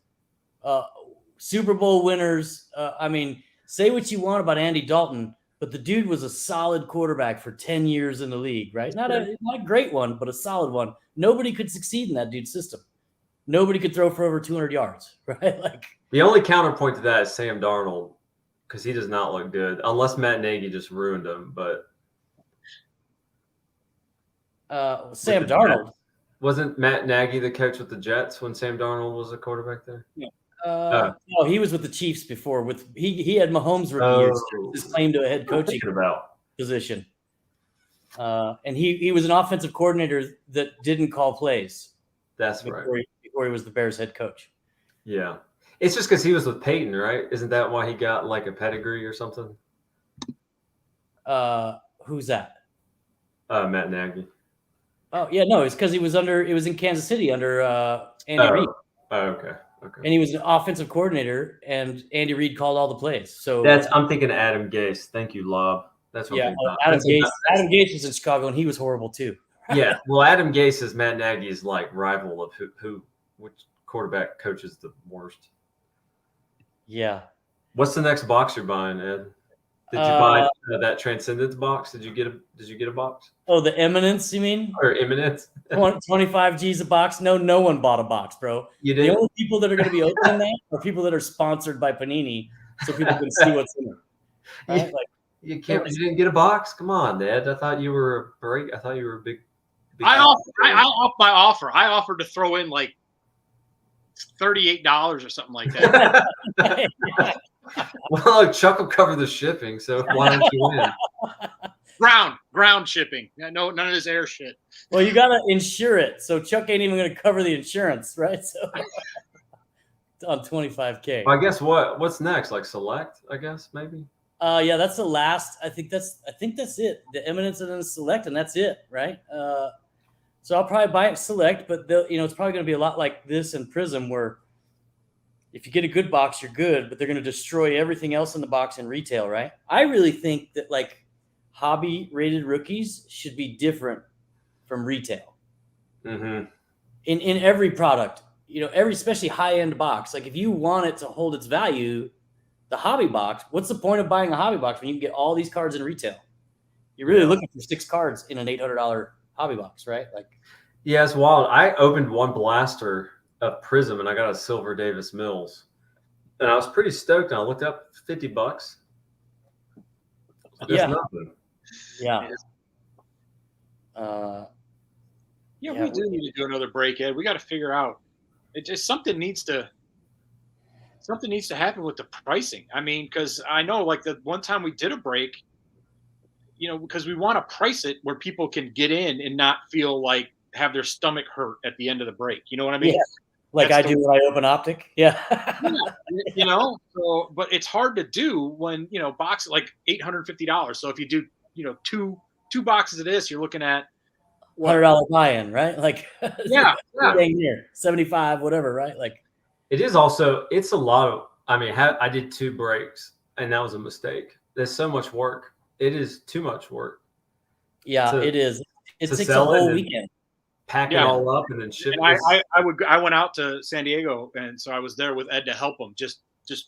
Super Bowl winners. Say what you want about Andy Dalton, but the dude was a solid quarterback for 10 years in the league, right? Not a great one, but a solid one. Nobody could succeed in that dude's system. Nobody could throw for over 200 yards, right? Like, the only counterpoint to that is Sam Darnold, because he does not look good, unless Matt Nagy just ruined him. But Sam Darnold. Wasn't Matt Nagy the coach with the Jets when Sam Darnold was a quarterback there? Yeah. No, he was with the Chiefs before. He had Mahomes rookie years, his claim to a head coaching position. And he was an offensive coordinator that didn't call plays. That's before he was the Bears head coach. Yeah. It's just because he was with Peyton, right? Isn't that why he got like a pedigree or something? Who's that? Matt Nagy. Oh, yeah, no, it's because it was in Kansas City under Andy Reid. Oh, okay. And he was an offensive coordinator, and Andy Reid called all the plays. So I'm thinking of Adam Gase. Thank you, Lob. That's what Adam Gase was in Chicago, and he was horrible too. Yeah, well, Adam Gase is Matt Nagy's like rival of which quarterback coaches the worst. Yeah. What's the next box you're buying, Ed? Did you buy that Transcendence box? Did you get a box? Oh, the Eminence, you mean? Or Eminence? 25 G's a box? No one bought a box, bro. You did. The only people that are going to be opening that are people that are sponsored by Panini, so people can see what's in it. Right? You didn't get a box? Come on, Ed. I thought you were a big. I upped my offer. I offered to throw in like $38 or something like that. Well, Chuck will cover the shipping, so why don't you win? Ground shipping. No, none of this air shit. Well, you gotta insure it, so Chuck ain't even gonna cover the insurance, right? So on $25K. Well, I guess what's next? Like Select, I guess maybe. Yeah, that's the last. I think that's it. The Eminence and then Select, and that's it, right? So I'll probably buy it Select, but it's probably going to be a lot like this in Prism, where if you get a good box, you're good, but they're going to destroy everything else in the box in retail, right? I really think that like hobby rated rookies should be different from retail. Mm-hmm. In every product, especially high end box. Like if you want it to hold its value, the hobby box. What's the point of buying a hobby box when you can get all these cards in retail? You're really looking for 6 cards in an $800 hobby box, right? Like, yeah, it's wild. I opened one blaster of Prism and I got a Silver Davis Mills, and I was pretty stoked. And I looked up $50. That's nothing. Yeah. We do need to do another break, Ed. We got to figure out. It just something needs to something needs to happen with the pricing. I mean, because I know like the one time we did a break, because we want to price it where people can get in and not feel like have their stomach hurt at the end of the break. You know what I mean? Yeah. Like I do when I open Optic. Yeah. So, but it's hard to do when, box like $850. So if you do, two boxes of this, you're looking at $100 buy-in, right? Like, yeah. 75, whatever, right? Like, it is also, it's a lot of, I mean, I did 2 breaks and that was a mistake. There's so much work. It is too much work. Yeah, it is. It takes a whole weekend. Pack it all up and then ship it. I went out to San Diego, and so I was there with Ed to help him just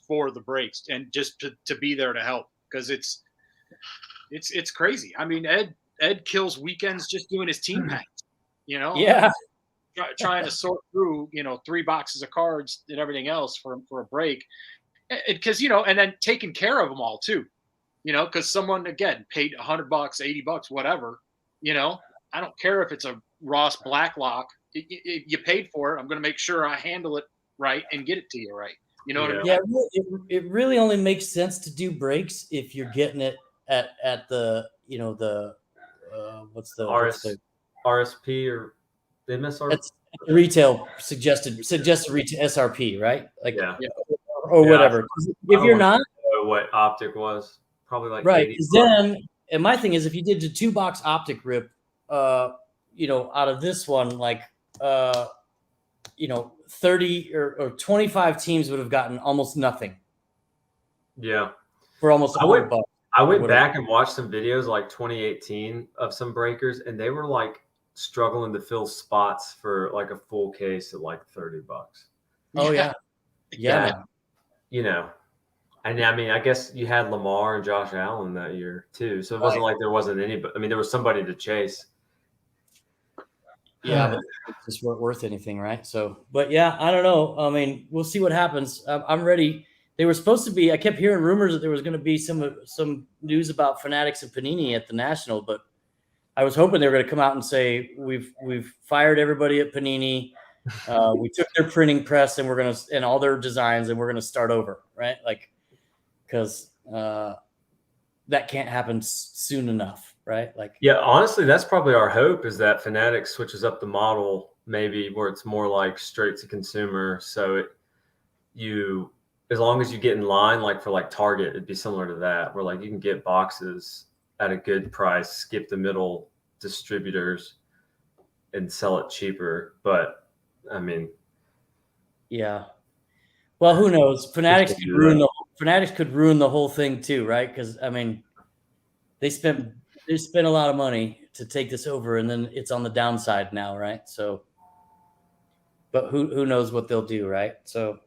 for the breaks and just to be there to help, because it's crazy. I mean, Ed kills weekends just doing his team packs, Yeah. Trying to sort through 3 boxes of cards and everything else for a break, because and then taking care of them all too, because someone again paid $100, $80, whatever, I don't care if it's a Ross Blacklock. You paid for it. I'm going to make sure I handle it right and get it to you right. You know what I mean? Yeah, it really only makes sense to do breaks if you're getting it at the what's the RSP or MSRP? That's retail suggested retail SRP, right? Like or whatever. If you're not, what Optic was probably like right. Then, and my thing is, if you did the 2-box Optic rip, out of this one, like 30 or 25 teams would have gotten almost nothing. Yeah, for almost $100. I went back and watched some videos like 2018 of some breakers, and they were like struggling to fill spots for like a full case at like $30. Oh yeah. And I mean, I guess you had Lamar and Josh Allen that year too, so it wasn't like there wasn't anybody. I mean, there was somebody to chase. Yeah, but it just weren't worth anything, right? So, but yeah, I don't know. I mean, we'll see what happens. I'm ready. They were supposed to be. I kept hearing rumors that there was going to be some news about Fanatics and Panini at the National, but I was hoping they were going to come out and say we've fired everybody at Panini. We took their printing press and all their designs, and we're going to start over, right? Like, because that can't happen soon enough, right? Like, yeah, honestly, that's probably our hope, is that Fanatics switches up the model, maybe where it's more like straight to consumer. So as long as you get in line, like for like Target, it'd be similar to that, where like you can get boxes at a good price, skip the middle distributors, and sell it cheaper. But I mean, yeah. Well, who knows? Fanatics could ruin the whole thing too, right? Because I mean, they spent a lot of money to take this over, and then it's on the downside now, right? So, but who knows what they'll do, right? So,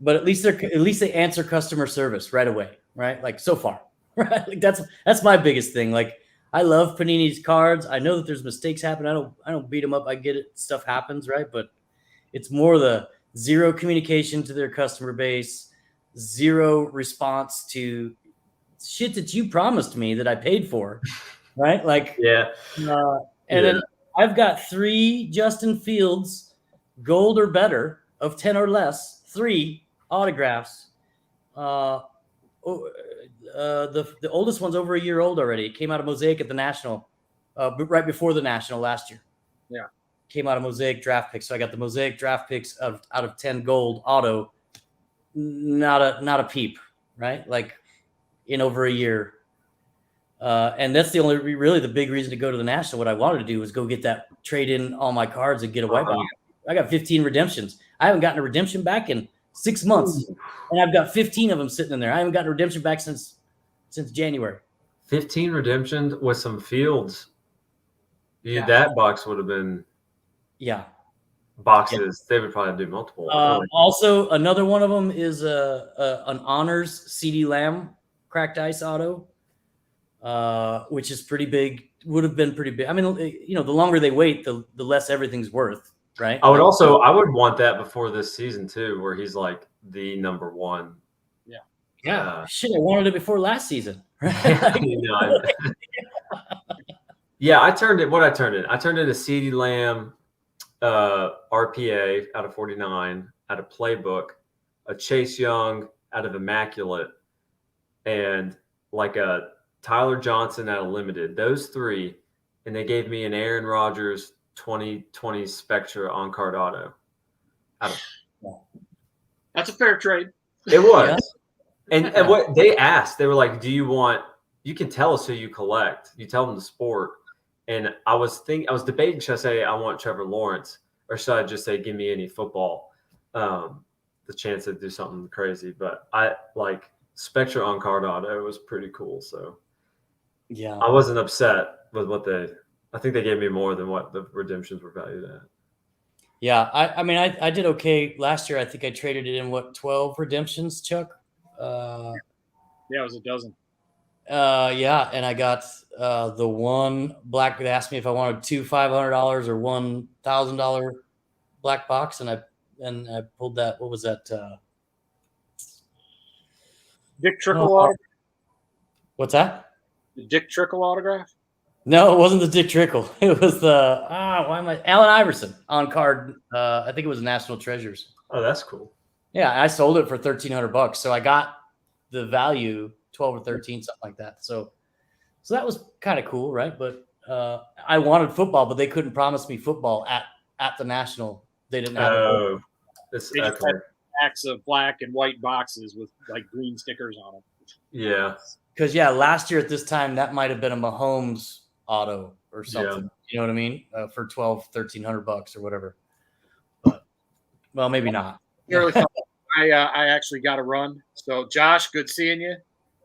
but at least they answer customer service right away, right? Like so far, right? Like that's my biggest thing. Like, I love Panini's cards. I know that there's mistakes happen. I don't beat them up. I get it. Stuff happens, right? But it's more the zero communication to their customer base, zero response to shit that you promised me that I paid for, right? Like, then I've got 3 Justin Fields gold or better of 10 or less, 3 autographs. The oldest one's over a year old already. It came out of Mosaic at the National, right before the National last year. Yeah. Came out of Mosaic draft picks. So I got the Mosaic draft picks out of 10 gold auto. Not a peep, right? Like, in over a year. And that's really the big reason to go to the National. What I wanted to do was go get that, trade in all my cards and get a white box. I got 15 redemptions. I haven't gotten a redemption back in 6 months. And I've got 15 of them sitting in there. I haven't gotten a redemption back since January. 15 redemptions with some Fields. That box would have been boxes. They would probably do multiple. Also, another one of them is an Honors CD Lamb cracked ice auto, which is pretty big. Would have been pretty big. I mean, the longer they wait, the less everything's worth, right? I would want that before this season too, where he's like the number 1. Yeah. Shit, I wanted it before last season. Right? I turned in a CD Lamb RPA out of 49, out of Playbook, a Chase Young out of Immaculate, and like a Tyler Johnson out of Limited. Those three, and they gave me an Aaron Rodgers 2020 Spectra on card auto. That's a fair trade. It was. Yeah. And what they asked, they were like, do you want, you can tell us who you collect. You tell them the sport. And I was debating, should I say I want Trevor Lawrence, or should I just say give me any football, the chance to do something crazy. But I like Spectra on card auto. It was pretty cool. So yeah, I wasn't upset with what I think they gave me more than what the redemptions were valued at. Yeah, I mean, I did okay last year. I think I traded it in 12 redemptions, Chuck. Yeah, it was a dozen. Yeah, and I got the one black. They asked me if I wanted $2 $500 or $1,000 black box, and I pulled that. What was that? Dick Trickle autograph. What's that? The Dick Trickle autograph. No, it wasn't the Dick Trickle. It was the Allen Iverson on card. I think it was National Treasures. Oh, that's cool. Yeah, I sold it for $1,300, so I got the value 12 or 13, something like that. So that was kind of cool, right? But I wanted football, but they couldn't promise me football at the National. They didn't have. Oh, they just had packs of black and white boxes with like green stickers on them. Yeah, because last year at this time that might have been a Mahomes auto or something. Yeah. You know what I mean? For $1,300 or whatever. But well, maybe not. I actually got to run. So Josh, good seeing you.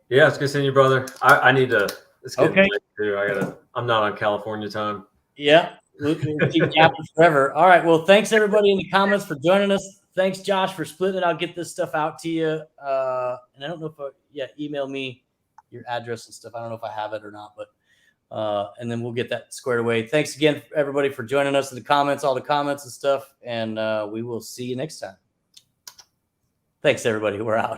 Yeah, it's good seeing you, brother. I need to. It's getting okay. late too. I'm not on California time. Yeah, we'll keep capping forever. All right. Well, thanks everybody in the comments for joining us. Thanks, Josh, for splitting it. I'll get this stuff out to you. And I don't know if email me your address and stuff. I don't know if I have it or not, but and then we'll get that squared away. Thanks again, everybody, for joining us in the comments, all the comments and stuff. And we will see you next time. Thanks, everybody. We're out.